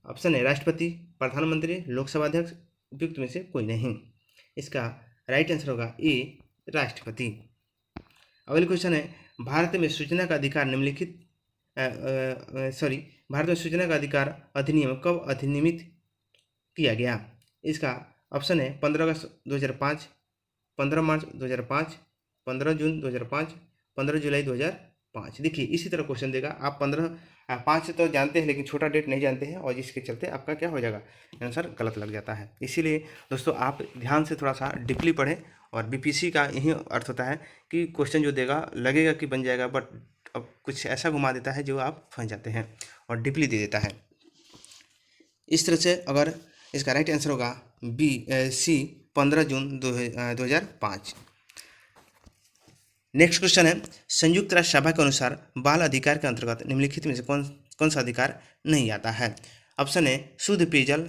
ऑप्शन है राष्ट्रपति, प्रधानमंत्री, लोकसभा अध्यक्ष, उपयुक्त में से कोई नहीं। इसका राइट आंसर होगा ए राष्ट्रपति। अगले क्वेश्चन है, भारत में सूचना का अधिकार निम्नलिखित भारत में सूचना का अधिकार अधिनियम कब अधिनियमित किया गया? इसका ऑप्शन है 15 अगस्त 2005, 15 मार्च 2005, 15 जून 2005, 15 जुलाई 2005। देखिए इसी तरह क्वेश्चन देगा, आप 5 तो जानते हैं लेकिन छोटा डेट नहीं जानते हैं, और जिसके चलते आपका क्या हो जाएगा? आंसर गलत लग जाता है। इसीलिए दोस्तों आप ध्यान से थोड़ा सा डीपली पढ़ें, और BPC का यही अर्थ होता है कि क्वेश्चन जो देगा लगेगा कि बन जाएगा, बट अब कुछ ऐसा घुमा देता है जो आप फंस जाते हैं और डीपली दे देता है। इस तरह से अगर इसका राइट आंसर होगा C 15 जून 2005। नेक्स्ट क्वेश्चन है, संयुक्त राष्ट्र सभा के अनुसार बाल अधिकार के अंतर्गत निम्नलिखित में से कौन सा अधिकार नहीं आता है? ऑप्शन है शुद्ध पेयजल,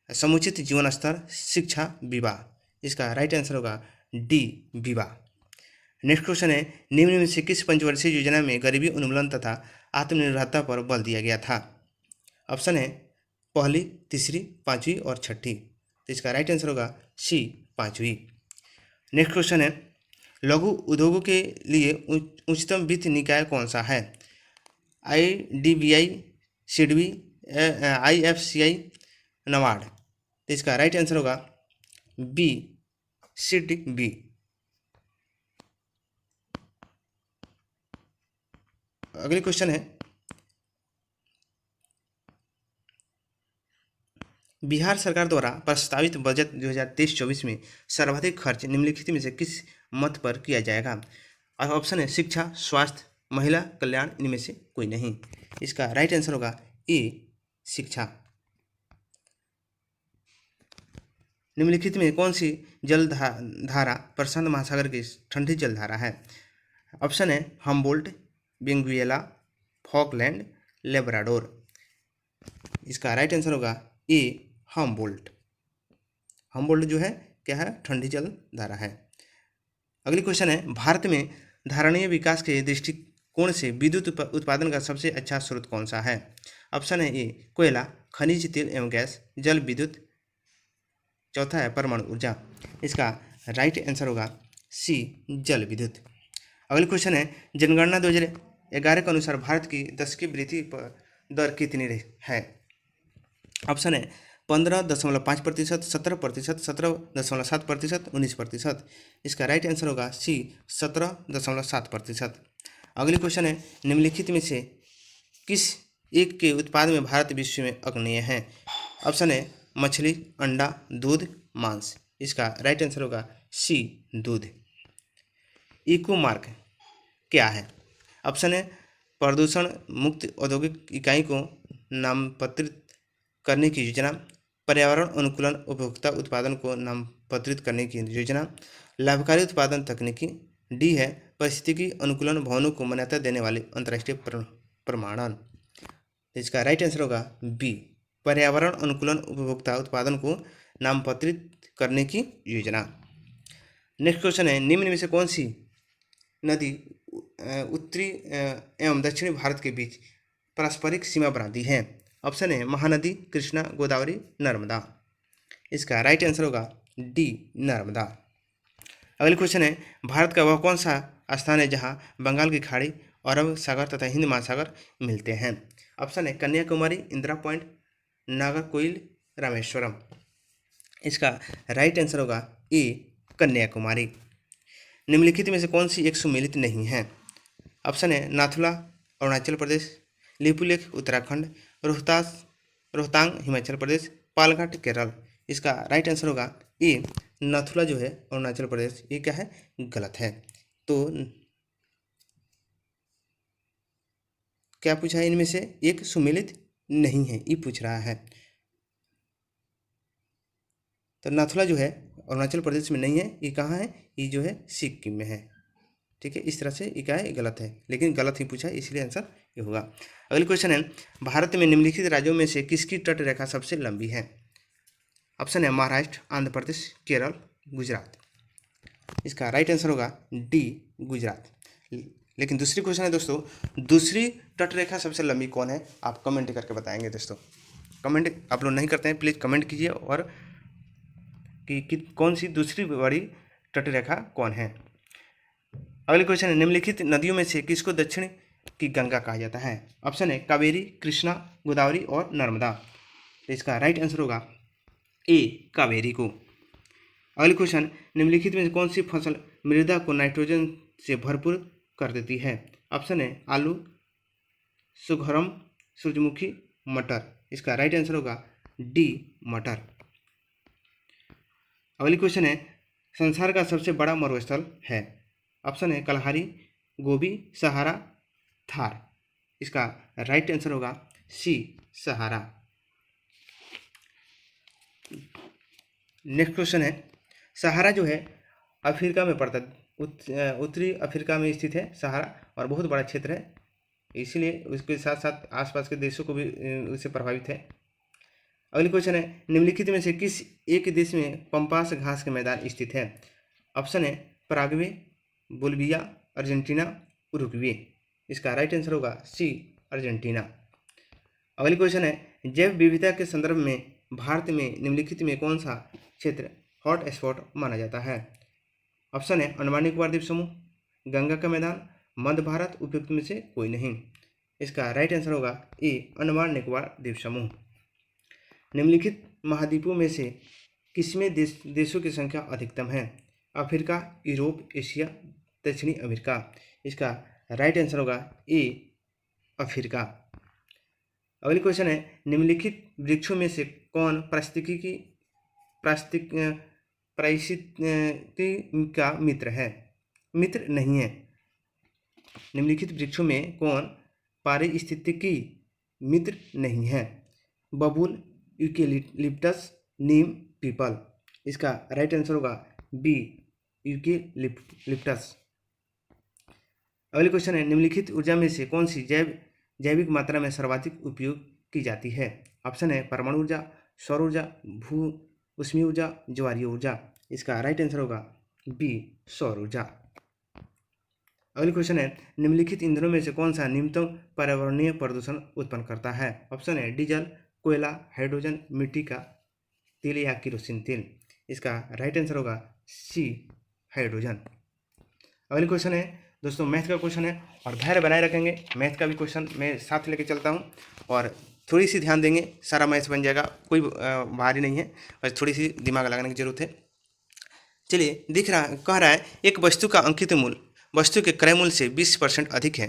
समुचित जीवन स्तर, शिक्षा, विवाह। इसका राइट आंसर होगा डी विवाह। नेक्स्ट क्वेश्चन है, निम्न में से किस पंचवर्षीय योजना में गरीबी उन्मूलन तथा आत्मनिर्भरता पर बल दिया गया था? ऑप्शन है पहली, तीसरी, पाँचवीं और छठी। तो इसका राइट आंसर होगा सी पाँचवीं। नेक्स्ट क्वेश्चन है, लघु उद्योगों के लिए उच्चतम वित्त निकाय कौन सा है? IDBI, SIDBI, IFCI, NABARD. तो इसका राइट आंसर होगा बी, सिडबी। अगली क्वेश्चन है, बिहार सरकार द्वारा प्रस्तावित बजट 2023-24 में सर्वाधिक खर्च निम्नलिखित में से किस मद पर किया जाएगा? ऑप्शन है शिक्षा, स्वास्थ्य, महिला कल्याण, इनमें से कोई नहीं। इसका राइट आंसर होगा ए, शिक्षा। निम्नलिखित में कौन सी जल धारा प्रशांत महासागर की ठंडी जल धारा है? ऑप्शन है हम्बोल्ट, बेंगुएला, फॉकलैंड, लेब्राडोर। इसका राइट आंसर होगा ए, हम्बोल्ट। हम्बोल्ट जो है क्या है? ठंडी जल धारा है। अगली क्वेश्चन है, भारत में धारणीय विकास के दृष्टिकोण से विद्युत उत्पादन का सबसे अच्छा स्रोत कौन सा है? ऑप्शन है ए, कोयला, खनिज तेल एवं गैस, जल विद्युत, चौथा है परमाणु ऊर्जा। इसका राइट आंसर होगा सी, जल विद्युत। अगली क्वेश्चन है, जनगणना 2011 के अनुसार भारत की 10 की वृद्धि दर कितनी है? ऑप्शन है 15.5%, 17%, 17.7%, 19%। इसका राइट आंसर होगा सी, 17.7%। अगली क्वेश्चन है, निम्नलिखित में से किस एक के उत्पाद में भारत विश्व में अग्रणीय है? ऑप्शन है मछली, अंडा, दूध, मांस। इसका राइट आंसर होगा सी, दूध। इको मार्क क्या है? ऑप्शन है प्रदूषण मुक्त औद्योगिक इकाई को नामपत्रित करने की योजना, पर्यावरण अनुकूलन उपभोक्ता उत्पादन को नामपत्रित करने की योजना, लाभकारी उत्पादन तकनीकी, डी है परिस्थितिकी अनुकूलन भवनों को मान्यता देने वाले अंतर्राष्ट्रीय प्रमाणन। इसका राइट आंसर होगा बी, पर्यावरण अनुकूलन उपभोक्ता उत्पादन को नामपत्रित करने की योजना। नेक्स्ट क्वेश्चन है, निम्न में से कौन सी नदी उत्तरी एवं दक्षिणी भारत के बीच पारस्परिक सीमा बनाती है? ऑप्शन है महानदी, कृष्णा, गोदावरी, नर्मदा। इसका राइट आंसर होगा डी, नर्मदा। अगली क्वेश्चन है, भारत का वह कौन सा स्थान है जहां बंगाल की खाड़ी, अरब सागर तथा हिंद महासागर मिलते हैं? ऑप्शन है कन्याकुमारी, इंदिरा पॉइंट, नागरकोइल, रामेश्वरम। इसका राइट आंसर होगा ए, कन्याकुमारी। निम्नलिखित में से कौन सी एक सुमेलित नहीं है? ऑप्शन है नाथुला, अरुणाचल प्रदेश, लिपुलेख, उत्तराखंड, रोहतांग, हिमाचल प्रदेश, पालघाट, केरल। इसका राइट आंसर होगा ए, नाथुला जो है अरुणाचल प्रदेश। ये क्या है? गलत है। तो क्या पूछा है? इनमें से एक सुमेलित नहीं है, ये पूछ रहा है। तो नाथुला जो है अरुणाचल प्रदेश में नहीं है, ये कहाँ है? ये जो है सिक्किम में है। ठीक है, इस तरह से ये क्या है? गलत है, लेकिन गलत ही पूछा है, इसलिए आंसर ये होगा। अगली क्वेश्चन है, भारत में निम्नलिखित राज्यों में से किसकी तट रेखा सबसे लंबी है? ऑप्शन है महाराष्ट्र, आंध्र प्रदेश, केरल, गुजरात। इसका राइट आंसर होगा डी, गुजरात। लेकिन दूसरी क्वेश्चन है दोस्तों, दूसरी तट रेखा सबसे लंबी कौन है? आप कमेंट करके बताएंगे दोस्तों। कमेंट आप लोग नहीं करते हैं, प्लीज़ कमेंट कीजिए और कि कौन सी दूसरी बड़ी तट रेखा कौन है। अगली क्वेश्चन है, निम्नलिखित नदियों में से किसको दक्षिण की गंगा कहा जाता है? ऑप्शन है कावेरी, कृष्णा, गोदावरी और नर्मदा। तो इसका राइट आंसर होगा ए, कावेरी को। अगली क्वेश्चन, निम्नलिखित में कौन सी फसल मृदा को नाइट्रोजन से भरपूर कर देती है? ऑप्शन है आलू, सुगरम, सूरजमुखी, मटर। इसका राइट आंसर होगा डी, मटर। अगली क्वेश्चन है, संसार का सबसे बड़ा मरुस्थल है? ऑप्शन है कलहारी, गोबी, सहारा, थार। इसका राइट आंसर होगा सी, सहारा। नेक्स्ट क्वेश्चन है, सहारा जो है अफ्रीका में पड़ता है, उत्तरी अफ्रीका में स्थित है सहारा, और बहुत बड़ा क्षेत्र है, इसीलिए उसके साथ साथ आसपास के देशों को भी उससे प्रभावित है। अगली क्वेश्चन है, निम्नलिखित में से किस एक देश में पंपास घास के मैदान स्थित है? ऑप्शन है पराग्वे, बोलिविया, अर्जेंटीना, उरुग्वे। इसका राइट आंसर होगा सी, अर्जेंटीना। अगली क्वेश्चन है, जैव विविधता के संदर्भ में भारत में निम्नलिखित में कौन सा क्षेत्र हॉट स्पॉट माना जाता है? ऑप्शन है अंडमान निकोबार द्वीप समूह, गंगा का मैदान, मध्य भारत, उपयुक्त में से कोई नहीं। इसका राइट आंसर होगा ए, अंडमान निकोबार द्वीप समूह। निम्नलिखित महाद्वीपों में से किसमें देशों की संख्या अधिकतम है? अफ्रीका, यूरोप, एशिया, दक्षिणी अमेरिका। इसका राइट आंसर होगा ए, अफ्रीका। अगली क्वेश्चन है, निम्नलिखित वृक्षों में से कौन पारिस्थितिकी का मित्र है? मित्र नहीं है। निम्नलिखित वृक्षों में कौन पारिस्थितिकी मित्र नहीं है? बबूल, यूकेलिप्टस, नीम, पीपल। इसका राइट आंसर होगा बी, यूकेलिप्टस। अगली क्वेश्चन है, निम्नलिखित ऊर्जा में से कौन सी जैविक मात्रा में सर्वाधिक उपयोग की जाती है? ऑप्शन है परमाणु ऊर्जा, सौर ऊर्जा, भू ऊष्मीय ऊर्जा, ज्वारीय ऊर्जा। इसका राइट आंसर होगा बी, सौर ऊर्जा। अगली क्वेश्चन है, निम्नलिखित ईंधनों में से कौन सा न्यूनतम पर्यावरणीय प्रदूषण उत्पन्न करता है? ऑप्शन है डीजल, कोयला, हाइड्रोजन, मिट्टी का तेल या केरोसिन तेल। इसका राइट आंसर होगा सी, हाइड्रोजन। अगली क्वेश्चन है दोस्तों मैथ का क्वेश्चन है, और धैर्य बनाए रखेंगे। मैथ का भी क्वेश्चन मैं साथ लेके चलता हूँ, और थोड़ी सी ध्यान देंगे, सारा मैथ बन जाएगा, कोई भारी नहीं है, बस थोड़ी सी दिमाग लगाने की जरूरत है। चलिए, कह रहा है एक वस्तु का अंकित मूल्य वस्तु के क्रय मूल्य से 20% अधिक है।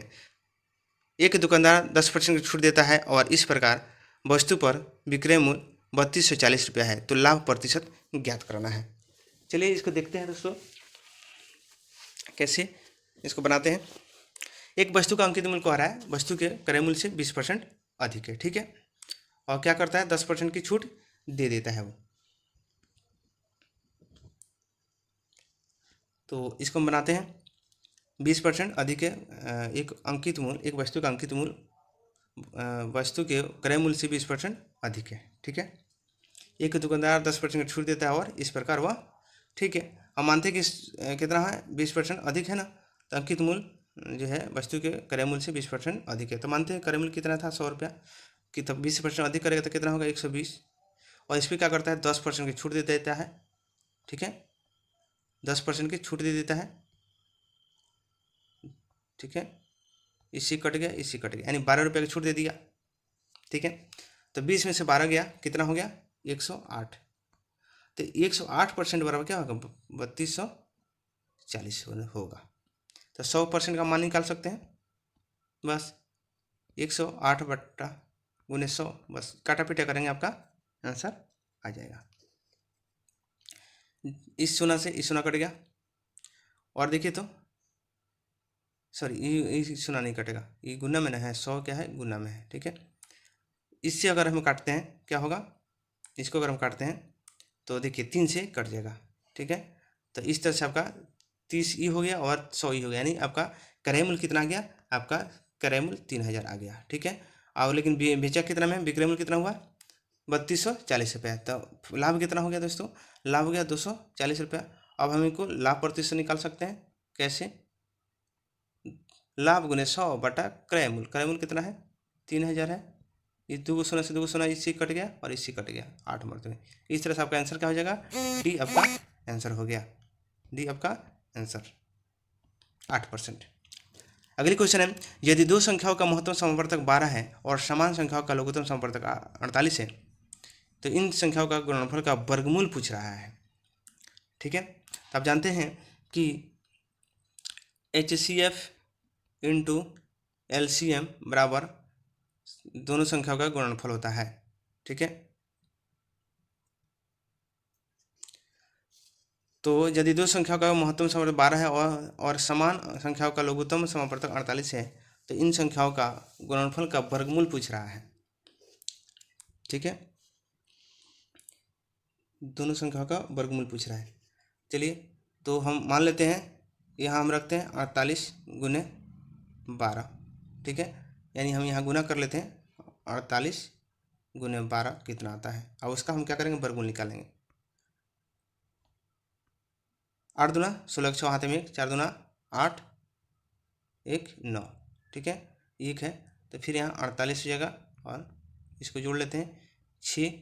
एक दुकानदार 10% की छूट देता है, और इस प्रकार वस्तु पर विक्रय मूल्य 3240 रुपया है, तो लाभ प्रतिशत ज्ञात करना है। चलिए इसको देखते हैं दोस्तों, कैसे इसको बनाते हैं। एक वस्तु का अंकित मूल्य कह रहा है वस्तु के क्रय मूल्य से 20% अधिक है, ठीक है, और क्या करता है 10% की छूट दे देता है वो। तो इसको हम बनाते हैं, 20% अधिक है, एक अंकित मूल्य, एक वस्तु का अंकित मूल्य वस्तु के क्रय मूल्य से 20% अधिक है, ठीक है। एक दुकानदार 10% की छूट देता है, और इस प्रकार वह, ठीक है, हम मानते हैं कि कितना है 20% अधिक है ना, तो अंकित मूल्य जो है वस्तु के क्रय मूल्य से 20% अधिक है, तो मानते हैं क्रय मूल्य कितना था 100 रुपया, कि तब 20% अधिक करेगा तो कितना होगा 120, और इस पर क्या करता है 10% की छूट दे देता है, ठीक है, 10% की छूट दे देता है, ठीक है, इसी कट गया, इसी कट गया, यानी 12 रुपये की छूट दे दिया, ठीक है। तो 20 में से 12 गया, कितना हो गया 108, तो 108% बराबर क्या होगा 3240 होगा। तो 100% का मान निकाल सकते हैं, बस 108 बट्टा गुने 100, बस काटा पीटा करेंगे, आपका आंसर आ जाएगा। इस शून्य से इस शून्य कट गया, और देखिए तो सॉरी ये शून्य नहीं कटेगा, ये गुना में है, 100 क्या है गुना में है, ठीक है। इससे अगर हम काटते हैं क्या होगा, इसको अगर हम काटते हैं तो देखिए 3 से कट जाएगा, ठीक है। तो इस तरह से आपका 30 ई हो गया और 100 ई हो गया, यानी आपका क्रय मूल्य कितना आ गया, आपका क्रय मूल्य 3000 आ गया, ठीक है। और लेकिन बेचा कितना में, विक्रय मूल्य कितना हुआ 3240 रुपया, तो लाभ कितना हो गया दोस्तों, लाभ हो गया 240 रुपया। अब हम इनको लाभ प्रतिशत निकाल सकते हैं, कैसे, लाभ गुने 100 बटा क्रय मूल्य कितना है 3000 है, ये 2 शून्य से 2 शून्य, इससे कट गया और इससे कट गया 8 मरतबे। इस तरह से आपका आंसर क्या हो जाएगा, डी आपका आंसर हो गया, डी आपका आंसर 8%। अगली क्वेश्चन है, यदि दो संख्याओं का महत्तम समवर्तक 12 है और समान संख्याओं का लघुत्तम समवर्तक 48 है, तो इन संख्याओं का गुणनफल का वर्गमूल पूछ रहा है, ठीक है। तो आप जानते हैं कि HCF इंटू LCM बराबर दोनों संख्याओं का गुणनफल होता है, ठीक है। तो यदि दो संख्याओं का महत्तम समवर्तक 12 है और समान संख्याओं का लघुत्तम समवर्तक 48 है, तो इन संख्याओं का गुणनफल का वर्गमूल पूछ रहा है, ठीक है, दोनों संख्याओं का वर्गमूल पूछ रहा है। चलिए तो हम मान लेते हैं, यहाँ हम रखते हैं 48 गुने 12, ठीक है, यानी हम यहाँ गुना कर लेते हैं 48 गुने 12 कितना आता है, अब उसका हम क्या करेंगे वर्गमूल निकालेंगे। 8 दूना 16, 6 हाथ में 1, 4 दूना 8, 1 9, ठीक है, एक है, तो फिर यहाँ 48 हो जाएगा, और इसको जोड़ लेते हैं 6,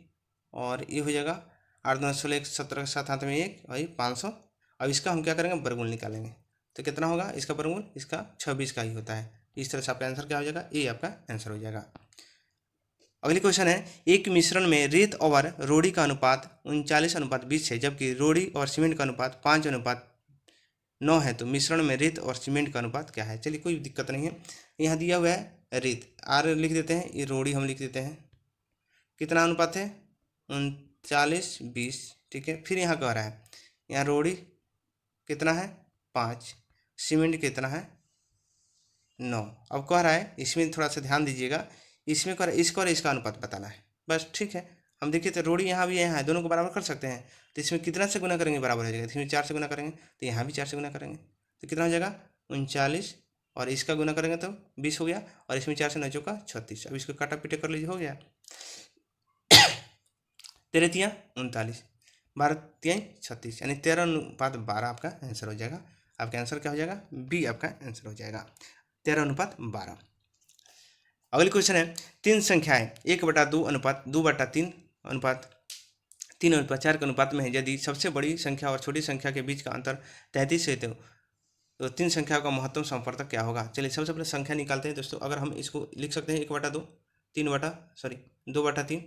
और ये हो जाएगा 8 दूना 16, 1 17, 7 हाथ में 1, और ये 500। अब इसका हम क्या करेंगे वर्गमूल निकालेंगे, तो कितना होगा इसका वर्गमूल, इसका 26 का ही होता है, इस तरह से आपका आंसर क्या हो जाएगा, ए आपका आंसर हो जाएगा। अगली क्वेश्चन है, एक मिश्रण में रेत और रोड़ी का अनुपात 39:20 है, जबकि रोड़ी और सीमेंट का अनुपात 5:9 है, तो मिश्रण में रेत और सीमेंट का अनुपात क्या है। चलिए कोई दिक्कत नहीं है, यहाँ दिया हुआ है रेत, आर लिख देते हैं, ये रोड़ी हम लिख देते हैं। कितना अनुपात है, 39:20, ठीक है। फिर यहाँ कह रहा है, यहाँ रोड़ी कितना है 5, सीमेंट कितना है 9। अब कह रहा है, इसमें थोड़ा सा ध्यान दीजिएगा, इसमें कह रहा है इसका और इसका अनुपात बताना है, बस ठीक है। हम देखिए तो रोड़ी यहाँ भी यहाँ है, दोनों को बराबर कर सकते हैं, तो इसमें कितना से गुना करेंगे बराबर हो जाएगा, इसमें 4 से गुना करेंगे, तो यहाँ भी 4 से गुना करेंगे, तो कितना हो जाएगा 39, और इसका गुना करेंगे तो 20 हो गया, और इसमें 4 से 9 चौका 36। अब इसको काटा पीटे कर लीजिए, हो गया 13 तियाँ 39, 12 तियाँ 36, यानी 13:12 आपका आंसर हो जाएगा। आपका आंसर क्या हो जाएगा, बी आपका आंसर हो जाएगा, 13:12। अगली क्वेश्चन है, 3 संख्याएं 1/2 अनुपात 2/3 अनुपात 3/4 के अनुपात में है, यदि सबसे बड़ी संख्या और छोटी संख्या के बीच का अंतर 33 है, तो 3 संख्याओं का महत्तम संपर्तक क्या होगा। चलिए सबसे पहले संख्या निकालते हैं दोस्तों। अगर हम इसको लिख सकते हैं 1/2, 2/3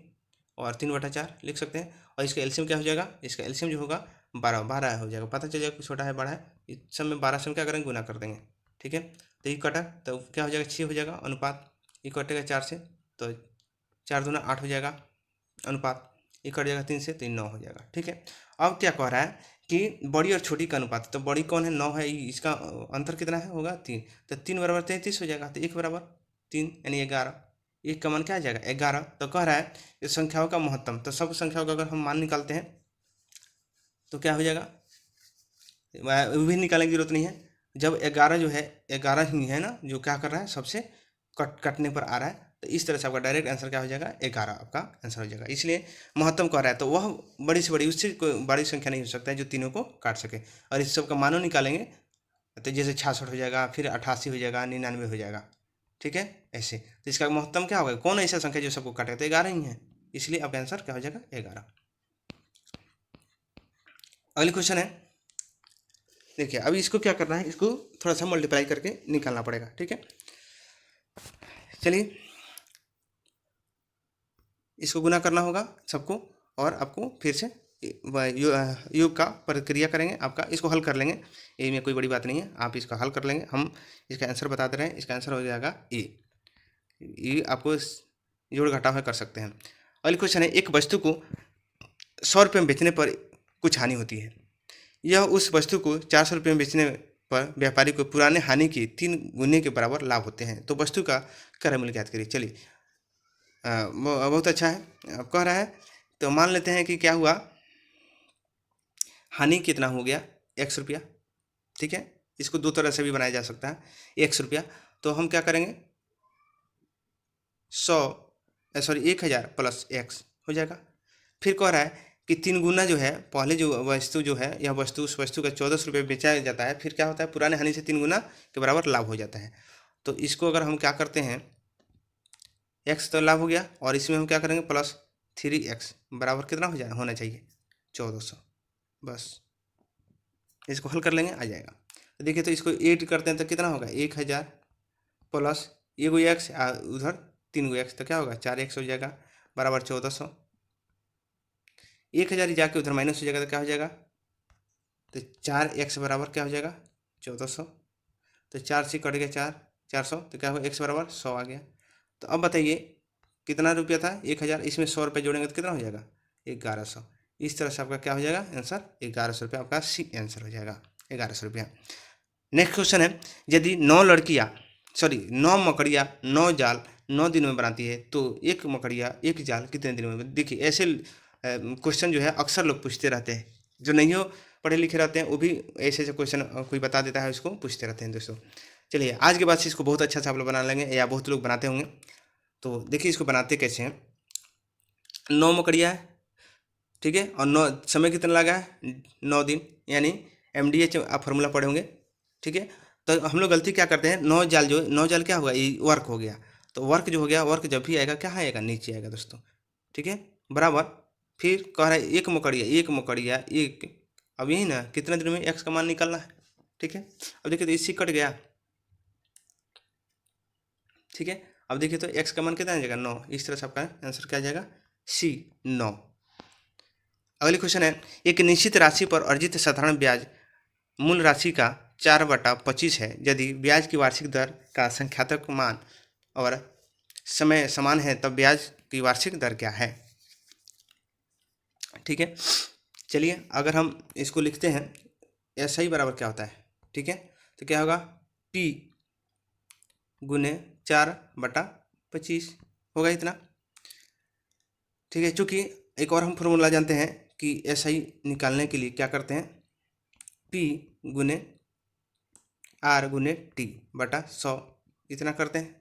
और 3/4 लिख सकते हैं, और इसका एलसीएम क्या हो जाएगा, इसका एलसीएम जो होगा 12 हो जाएगा, पता चल जाएगा छोटा है बड़ा है, इस सब में 12 से हम क्या करेंगे, गुना कर देंगे, ठीक है। तो ये कटा तो क्या हो जाएगा 6 हो जाएगा अनुपात, ये कटेगा 4 से, तो 4 दूना 8 हो जाएगा अनुपात, ये कट जाएगा 3 से, तो 9 हो जाएगा, ठीक है। अब क्या कह रहा है कि बड़ी और छोटी का अनुपात, तो बड़ी कौन है 9 है, इसका अंतर कितना है होगा 3, तो 3 बराबर 33 हो जाएगा, तो 1 बराबर 3 यानी 11, एक का मान क्या आ जाएगा 11। तो कह रहा है इस संख्याओं का महत्तम, तो सब संख्याओं का अगर हम मान निकालते हैं तो क्या हो जाएगा, भी निकालने की जरूरत नहीं है, जब 11 जो है 11 ही है ना जो क्या कर रहा है सबसे कटने पर आ रहा है, तो इस तरह से आपका डायरेक्ट आंसर क्या हो जाएगा 11 आपका आंसर हो जाएगा। इसलिए महत्तम कह रहा है तो वह बड़ी से बड़ी, उससे कोई बड़ी संख्या नहीं हो सकता है जो तीनों को काट सके, और इस सब का मानों निकालेंगे तो जैसे 66 हो जाएगा, फिर 88 हो जाएगा, 99 हो जाएगा, ठीक है ऐसे। तो इसका महत्तम क्या होगा, कौन ऐसा संख्या जो सबको काटेगा, तो 11 ही है, इसलिए आपका आंसर क्या हो जाएगा 11। अगली क्वेश्चन है, देखिए अभी इसको क्या करना है, इसको थोड़ा सा मल्टीप्लाई करके निकालना पड़ेगा, ठीक है। चलिए इसको गुना करना होगा सबको, और आपको फिर से योग का प्रक्रिया करेंगे, आपका इसको हल कर लेंगे, ये में कोई बड़ी बात नहीं है, आप इसका हल कर लेंगे। हम इसका आंसर बता दे रहे हैं, इसका आंसर हो जाएगा ये आपको जोड़ घटा हुआ कर सकते हैं। अगली क्वेश्चन है, एक वस्तु को 100 रुपये में बेचने पर कुछ हानि होती है, यह उस वस्तु को 400 रुपये में बेचने पर व्यापारी को पुराने हानि के 3 गुने के बराबर लाभ होते हैं, तो वस्तु का क्रय मूल्य ज्ञात करिए। चलिए बहुत अच्छा है, कह रहा है तो मान लेते हैं कि क्या हुआ, हानि कितना हो गया 100 रुपया, ठीक है। इसको दो तरह से भी बनाया जा सकता है, 100 रुपया, तो हम क्या करेंगे 1000 प्लस x हो जाएगा। फिर कह रहा है कि 3 गुना जो है, पहले जो वस्तु जो है, यह वस्तु उस वस्तु का 1400 रुपये बेचा जाता है, फिर क्या होता है पुराने हानि से 3 गुना के बराबर लाभ हो जाता है। तो इसको अगर हम क्या करते हैं, x तो लाभ हो गया, और इसमें हम क्या करेंगे प्लस 3x बराबर कितना होना चाहिए 1400, बस इसको हल कर लेंगे आ जाएगा। तो देखिए तो इसको 8 करते हैं तो कितना होगा 1000 प्लस ये कोई x उधर 3 x, तो क्या होगा 4x हो जाएगा बराबर 1400, 1000 जाके उधर माइनस हो जाएगा तो क्या हो जाएगा, तो 4x बराबर क्या हो जाएगा 1400, तो 4 से कट गया 400, तो क्या होगा x बराबर 100 आ गया। तो अब बताइए कितना रुपया था 1000, इसमें 100 रुपये जोड़ेंगे तो कितना हो जाएगा 1100। इस तरह से आपका क्या हो जाएगा आंसर 1100 रुपया, आपका सी आंसर हो जाएगा 1100 रुपया। नेक्स्ट क्वेश्चन है, यदि 9 मकड़ियाँ 9 जाल 9 दिन में बनाती है, तो एक मकड़िया एक जाल कितने दिन में। देखिए ऐसे क्वेश्चन जो है अक्सर लोग पूछते रहते हैं, जो नहीं हो पढ़े लिखे रहते हैं वो भी ऐसे ऐसे क्वेश्चन कोई बता देता है, उसको पूछते रहते हैं दोस्तों। चलिए आज के बाद से इसको बहुत अच्छा से आप लोग बना लेंगे, या बहुत लोग बनाते होंगे। तो देखिए इसको बनाते कैसे हैं, 9 मकड़िया है, ठीक है, और 9 समय कितना लगा है 9 दिन, यानी MDH आप फॉर्मूला पढ़े होंगे, ठीक है। तो हम लोग गलती क्या करते हैं, 9 जाल जो 9 जाल क्या होगा ये वर्क हो गया, तो वर्क जो हो गया, वर्क जब भी आएगा क्या आएगा नीचे आएगा दोस्तों, ठीक है बराबर। फिर कह रहा है एक मकड़िया एक, अब यही ना कितने दिन में x का मान निकालना है, ठीक है। अब देखिए तो इससे कट गया, ठीक है। अब देखिए तो x का मान कितना आ जाएगा 9, इस तरह से आपका आंसर क्या आ जाएगा सी 9। अगली क्वेश्चन है, एक निश्चित राशि पर अर्जित साधारण ब्याज मूल राशि का 4/25 है। यदि ब्याज की वार्षिक दर का संख्यात्मक मान और समय समान है तब ब्याज की वार्षिक दर क्या है। ठीक है, चलिए अगर हम इसको लिखते हैं ऐसा ही बराबर क्या होता है, ठीक है, तो क्या होगा p गुने 4/25 होगा इतना। ठीक है, चूँकि एक और हम फॉर्मूला जानते हैं कि ऐसा ही निकालने के लिए क्या करते हैं, p गुने r गुने t बटा 100 इतना करते हैं।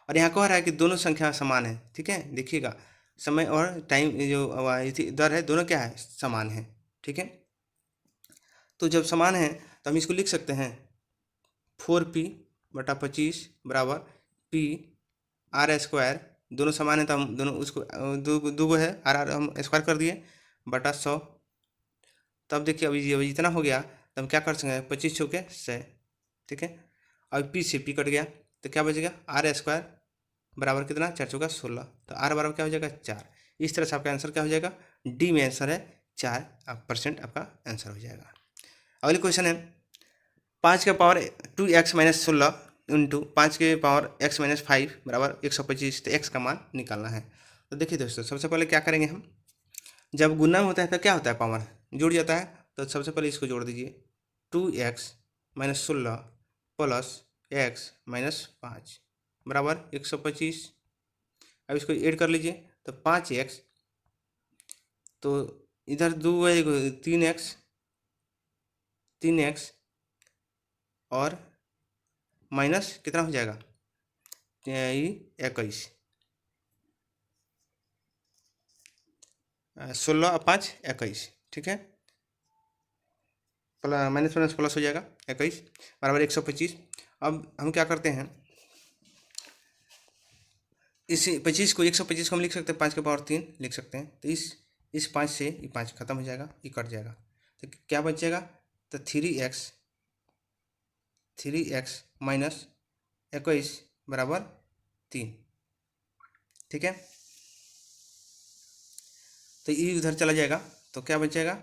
और यहाँ कह रहा है कि दोनों संख्या समान है। ठीक है, देखिएगा समय और टाइम जो दर है दोनों क्या है समान है। ठीक है, तो जब समान है तो हम इसको लिख सकते हैं 4p/25 बराबर p r²। दोनों समान है तो हम दोनों उसको दो है r हम स्क्वायर कर दिए बटा 100। तब देखिए अभी इतना हो गया तो हम क्या कर सकते हैं 25 चौके 100। ठीक है, अब p से p कट गया तो क्या बचेगा r² बराबर कितना 4 चौका 16, तो r बराबर क्या हो जाएगा 4। इस तरह से आपका आंसर क्या हो जाएगा डी में आंसर है 4% आपका आंसर हो जाएगा। अगली क्वेश्चन है 5 का पावर 2x-16 इंटू 5 के पावर x-5 बराबर 125, तो x का मान निकालना है। तो देखिए दोस्तों सबसे पहले क्या करेंगे हम, जब गुना होता है तो क्या होता है पावर जुड़ जाता है, तो सबसे पहले इसको जोड़ दीजिए 2x-16 प्लस x-5 बराबर 125। अब इसको ऐड कर लीजिए तो 5x, तो इधर 2 3x और माइनस कितना हो जाएगा 21, 16 और 5 21। ठीक है, माइनस माइनस प्लस हो जाएगा 21 बराबर 125। अब हम क्या करते हैं इस 25 को 125 को हम लिख सकते हैं 5 के पावर 3 लिख सकते हैं, तो इस 5 से ये 5 खत्म हो जाएगा, ये कट जाएगा, तो क्या बच जाएगा तो 3x माइनस 21 बराबर 3। ठीक है, तो ये उधर चला जाएगा तो क्या बच जाएगा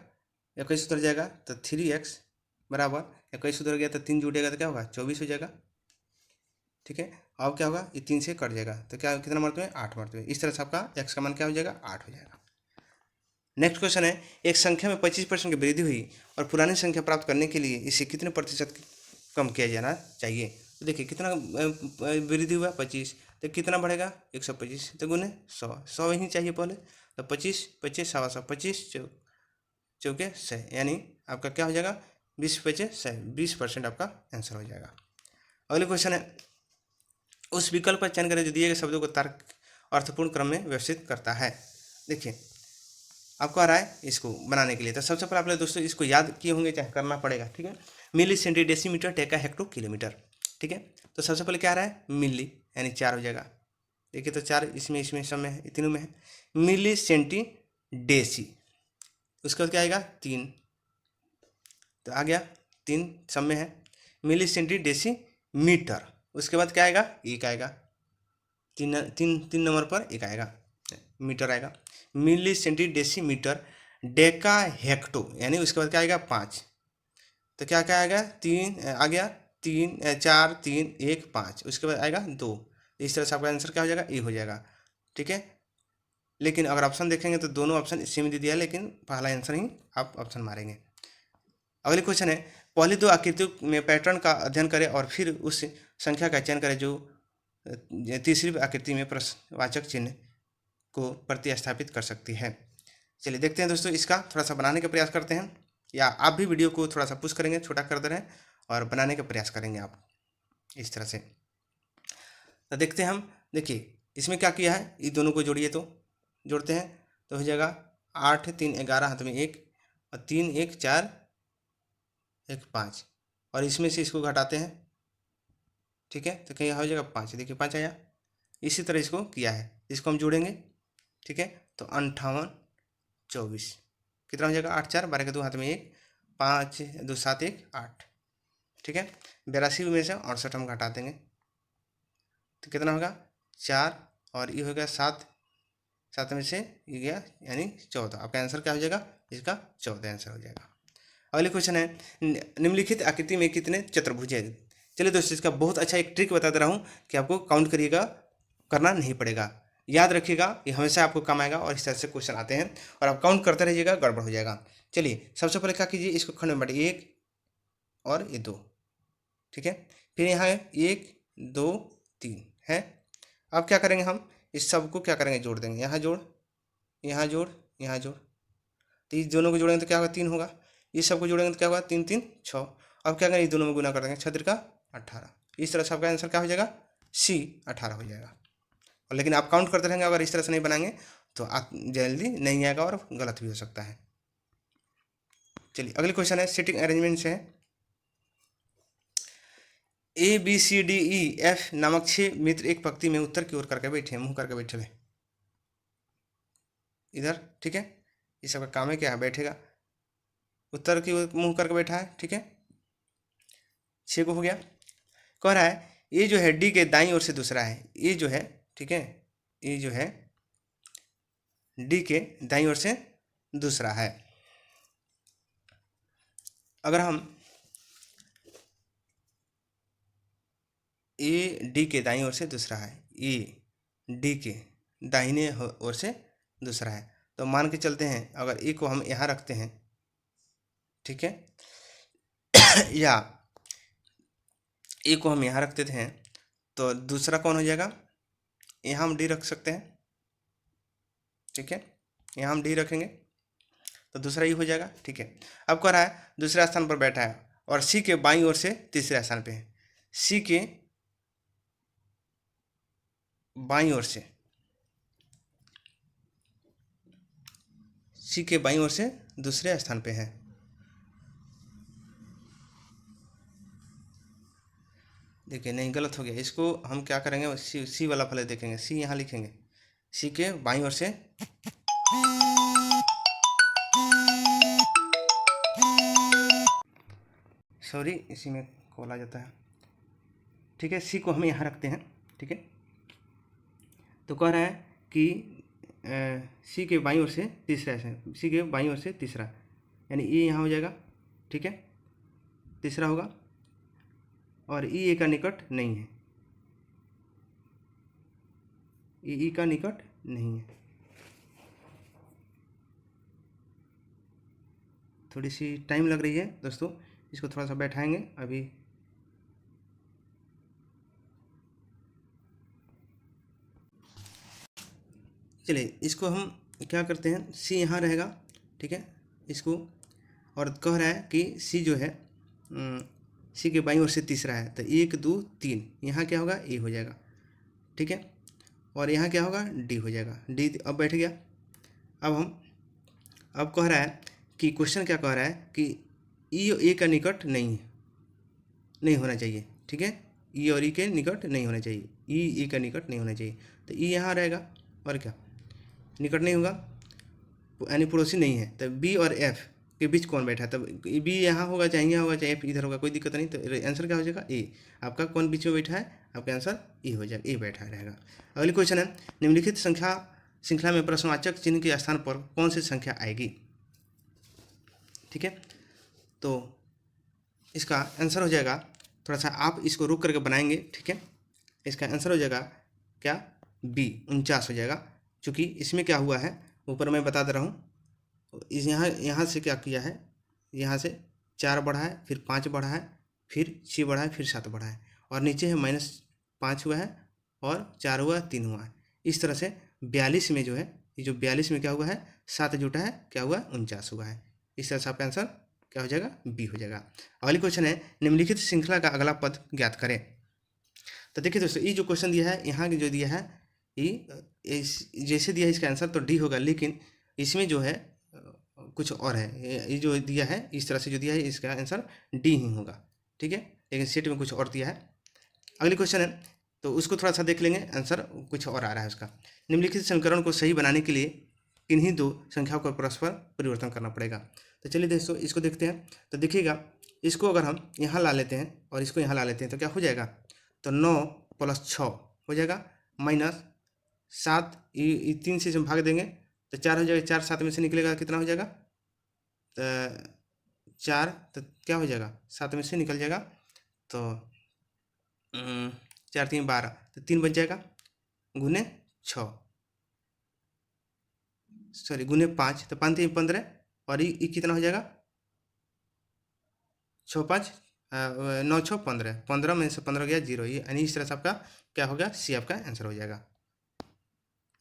21 उधर जाएगा तो 3x बराबर 21 उधर गया तो 3 जुड़ेगा तो क्या होगा 24 हो जाएगा। ठीक है, अब क्या होगा ये 3 से कट जाएगा तो क्या कितना मरतबे 8 मरतबे। इस तरह से आपका x का मान क्या हो जाएगा 8 हो जाएगा। नेक्स्ट क्वेश्चन है, एक संख्या में 25% की वृद्धि हुई और पुरानी संख्या प्राप्त करने के लिए इसे कितने प्रतिशत कम किया जाना चाहिए। तो देखिए कितना वृद्धि हुआ 25, तो कितना बढ़ेगा 125, तो गुने 100 ही चाहिए पहले, तो 25 25 100 25 चौके 100, यानी आपका क्या हो जाएगा 20 25 100, 20% आपका आंसर हो जाएगा। अगले क्वेश्चन है, उस विकल्प का चयन करें जो दिए गए शब्दों को तर्क अर्थपूर्ण क्रम में व्यवस्थित करता है। देखिए आपको आ रहा है इसको बनाने के लिए, तो सबसे पहले आप लोग दोस्तों इसको याद किए होंगे चाहे करना पड़ेगा। ठीक है, मिली सेंटी डेसीमीटर टेका हेक्टो किलोमीटर। ठीक है, तो सबसे पहले क्या आ रहा है मिली यानी 4 हो जाएगा। देखिए तो 4 इसमें सब में है, तीनों में है। मिली सेंटी डेसी, उसके बाद क्या आएगा 3, तो आ गया 3 सब में है। मिली सेंटी डेसी मीटर, उसके बाद क्या आएगा 1 आएगा, 3 नंबर पर 1 आएगा मीटर आएगा। मिली सेंटी डेसीमीटर डेका हेक्टो, यानी उसके बाद क्या आएगा 5, तो क्या क्या आएगा 3 आ गया 3 4 3 1 5, उसके बाद आएगा 2। इस तरह से आपका आंसर क्या हो जाएगा ए हो जाएगा। ठीक है, लेकिन अगर ऑप्शन देखेंगे तो दोनों ऑप्शन इसी में दे दिया है, लेकिन पहला आंसर ही आप ऑप्शन मारेंगे। अगले क्वेश्चन है, पहली 2 आकृतियों में पैटर्न का अध्ययन करें और फिर उस संख्या का चयन करें जो तीसरी आकृति में प्रश्नवाचक चिन्ह को प्रतिस्थापित कर सकती है। चलिए देखते हैं दोस्तों, इसका थोड़ा सा बनाने का प्रयास करते हैं, या आप भी वीडियो को थोड़ा सा पुश करेंगे, छोटा कर दे रहे हैं और बनाने का प्रयास करेंगे आप इस तरह से। तो देखते हैं हम, देखिए इसमें क्या किया है, ये दोनों को जोड़िए, तो जोड़ते हैं तो हो जाएगा 8 3 11 हाथ में 1 और 3 1 4 1 5, और इसमें से इसको घटाते हैं। ठीक है, तो क्या हो जाएगा 5, देखिए 5 आया। इसी तरह इसको किया है, इसको हम जोड़ेंगे। ठीक है, तो 58 24 कितना हो जाएगा 8 4 12 के 2 हाथ में 1 5 2 7 1 8। ठीक है, 82 में से 68 हम घटा देंगे, तो कितना होगा 4 और ये हो गया 7, 7 में से ये गया यानी 14। आपका आंसर क्या हो जाएगा, इसका 14 आंसर हो जाएगा। अगले क्वेश्चन है निम्नलिखित आकृति में कितने चतुर्भुज है। चलिए दोस्तों, इसका बहुत अच्छा एक ट्रिक बता दे रहा हूँ कि आपको काउंट करिएगा, करना नहीं पड़ेगा, याद रखिएगा, ये हमेशा आपको काम आएगा और इस तरह से क्वेश्चन आते हैं और आप काउंट करते रहिएगा, गड़बड़ हो जाएगा। चलिए सबसे पहले क्या कीजिए, इसको खंड में बांटिए 1 और ये 2, ठीक है। फिर यहाँ है 1 2 3 है। अब क्या करेंगे, हम इस सब को क्या करेंगे, जोड़ देंगे, यहाँ जोड़, यहाँ जोड़, यहाँ जोड़, तो इस दोनों को जोड़ेंगे तो क्या होगा 3 होगा, इस सबको जोड़ेंगे तो क्या होगा 3 3 6। अब क्या करेंगे, इस दोनों में गुना कर देंगे, 6 का 18। इस तरह से आपका आंसर क्या हो जाएगा, C 18 हो जाएगा। और लेकिन आप काउंट करते रहेंगे, अगर इस तरह से नहीं बनाएंगे तो आप जल्दी नहीं आएगा और गलत भी हो सकता है। चलिए अगले क्वेश्चन है सीटिंग अरेंजमेंट से है। ABCDEF नामक 6 मित्र एक पंक्ति में उत्तर की ओर करके बैठे, मुंह करके बैठे हुए इधर, ठीक है। ये सबका काम है क्या, बैठेगा उत्तर की ओर मुंह करके बैठा है, ठीक है। 6 को हो गया। कह रहा है ये जो है D के दाईं ओर से दूसरा है, ये जो है, ठीक है, ये जो है D के दाईं ओर से दूसरा है। अगर हम A D के दाईं ओर से दूसरा है, A D के दाहिने ओर से दूसरा है, तो मान के चलते हैं अगर A को हम यहाँ रखते हैं, ठीक है, या A को हम यहाँ रखते हैं तो दूसरा कौन हो जाएगा, यहाँ हम D रख सकते हैं, ठीक है, यहाँ हम D रखेंगे तो दूसरा ही हो जाएगा, ठीक है। अब कह रहा है दूसरे स्थान पर बैठा है और C के बाईं ओर से तीसरे स्थान पे है, C के बाईं ओर से, C के बाईं ओर से दूसरे स्थान पे है। देखिए नहीं, गलत हो गया, इसको हम क्या करेंगे, सी वाला फल देखेंगे, C यहाँ लिखेंगे, C के बाईं ओर से, सॉरी इसी में कॉल आ जाता है, ठीक है। C को हम यहाँ रखते हैं, ठीक है। तो कह रहा है कि C के बाईं ओर से तीसरा है, C के बाईं ओर से तीसरा, यानी E यहाँ हो जाएगा, ठीक है, तीसरा होगा, और E का निकट नहीं है, E का निकट नहीं है। थोड़ी सी टाइम लग रही है दोस्तों, इसको थोड़ा सा बैठाएंगे अभी। चलिए इसको हम क्या करते हैं, C यहाँ रहेगा, ठीक है, इसको, और कह रहा है कि C जो है C के बाईं ओर से तीसरा है, तो 1 2 3 यहाँ क्या होगा, A हो जाएगा, ठीक है, और यहाँ क्या होगा, D हो जाएगा, D अब बैठ गया। अब कह रहा है कि क्वेश्चन क्या कह रहा है कि E और A का निकट नहीं होना चाहिए, ठीक है, E और E के निकट नहीं होना चाहिए, E का निकट नहीं होना चाहिए, तो E यहाँ रहेगा, और क्या निकट नहीं होगा, यानी पड़ोसी नहीं है, तो B और F के बीच कौन बैठा है, तब B यहाँ होगा, चाहे यहाँ होगा, चाहे F इधर होगा, कोई दिक्कत नहीं, तो आंसर क्या हो जाएगा, A। आपका कौन बीच में बैठा है, आपका आंसर E हो जाएगा, A बैठा रहेगा। अगली क्वेश्चन है निम्नलिखित श्रृंखला में प्रश्नवाचक चिन्ह के स्थान पर कौन सी संख्या आएगी, ठीक है। तो इसका आंसर हो जाएगा, थोड़ा सा आप इसको रुक करके बनाएंगे, ठीक है, इसका आंसर हो जाएगा क्या, B 49 हो जाएगा, क्योंकि इसमें क्या हुआ है, ऊपर मैं बता दे रहा हूँ, इस यहाँ से क्या किया है, यहाँ से 4 बढ़ा है, फिर 5 बढ़ा है, फिर 6 बढ़ा है, फिर 7 बढ़ा है, और नीचे है -5 हुआ है, और 4 हुआ है, 3 हुआ है। इस तरह से 42 में जो है, ये जो 42 में क्या हुआ है, 7 जुटा है, क्या हुआ, 49 हुआ है। इस तरह से आपका आंसर क्या हो जाएगा, B हो जाएगा। अगली क्वेश्चन है निम्नलिखित श्रृंखला का अगला पद ज्ञात करें। तो देखिए दोस्तों, ये जो क्वेश्चन दिया है, यहाँ जो दिया है, ये जैसे दिया है इसका आंसर तो D होगा, लेकिन इसमें जो है कुछ और है, ये जो दिया है इस तरह से जो दिया है, इसका आंसर D ही होगा, ठीक है, लेकिन सेट में कुछ और दिया है। अगली क्वेश्चन है तो उसको थोड़ा सा देख लेंगे, आंसर कुछ और आ रहा है उसका। निम्नलिखित समीकरण को सही बनाने के लिए किन्हीं 2 संख्याओं को परस्पर परिवर्तन करना पड़ेगा। तो चलिए दोस्तों इसको देखते हैं। तो देखिएगा, इसको अगर हम यहाँ ला लेते हैं और इसको यहाँ ला लेते हैं तो क्या हो जाएगा, तो 9 + 6 हो जाएगा, माइनस 7, 3 से जब भाग देंगे तो 4 हो जाएगा, 4 7 में से निकलेगा कितना हो जाएगा, तो 4, तो क्या हो जाएगा, 7 में से निकल जाएगा, तो 4 3 12, तो 3 बच जाएगा, गुने 6, सॉरी गुने 5, तो 5 3 15, और ये कितना हो जाएगा, 6 5 9 6 15, 15 में से 15 गया 0, ये यानी इस तरह से आपका क्या हो गया, सी आपका आंसर हो जाएगा।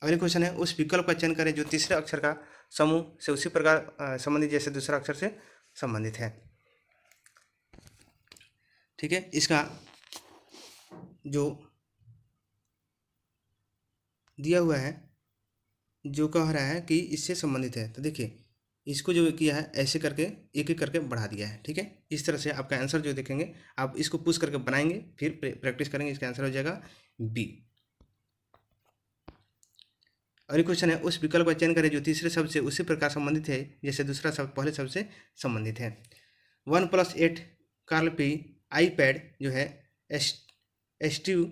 अगले क्वेश्चन है, उस विकल्प का चयन करें जो तीसरे अक्षर का समूह से उसी प्रकार संबंधित जैसे दूसरा अक्षर से संबंधित है। ठीक है, इसका जो दिया हुआ है, जो कह रहा है कि इससे संबंधित है, तो देखिए इसको जो किया है ऐसे करके एक एक करके बढ़ा दिया है। ठीक है, इस तरह से आपका आंसर जो देखेंगे, आप इसको पुश करके बनाएंगे, फिर प्रैक्टिस करेंगे, इसका आंसर हो जाएगा बी। अगली क्वेश्चन है, उस विकल्प का चयन करें जो तीसरे शब्द से उसी प्रकार संबंधित है जैसे दूसरा शब्द पहले शब्द से संबंधित है। 1+8 कार्ल पी आईपैड जो है स्टीव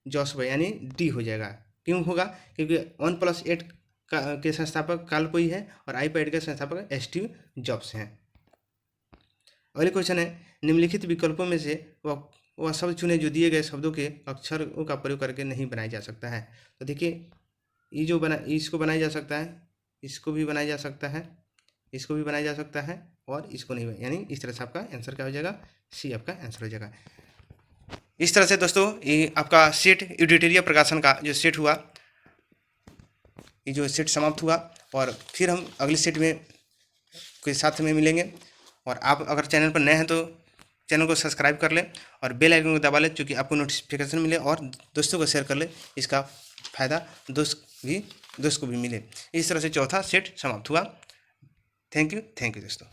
जॉब्स यानी डी हो जाएगा। क्यों होगा, क्योंकि 1+8 के संस्थापक कार्ल पी है और आईपैड के संस्थापक स्टीव जॉब्स हैं। अगले क्वेश्चन है, निम्नलिखित विकल्पों में से वह शब्द चुने जो दिए गए शब्दों के अक्षरों का प्रयोग करके नहीं बनाया जा सकता है। तो देखिए ये जो इसको बनाया जा सकता है, इसको भी बनाया जा सकता है, इसको भी बनाया जा सकता है, और इसको नहीं, यानी इस तरह से आपका आंसर क्या हो जाएगा, सी आपका आंसर हो जाएगा। इस तरह से दोस्तों ये आपका सेट एडिटोरियल प्रकाशन का जो सेट हुआ, ये जो सेट समाप्त हुआ, और फिर हम अगले सेट में के साथ में मिलेंगे। और आप अगर चैनल पर नए हैं तो चैनल को सब्सक्राइब कर लें और बेल आइकन को दबा लें, क्योंकि आपको नोटिफिकेशन मिले, और दोस्तों को शेयर कर लें, इसका फ़ायदा दोस्त को भी मिले। इस तरह से चौथा सेट समाप्त हुआ। थैंक यू दोस्तों।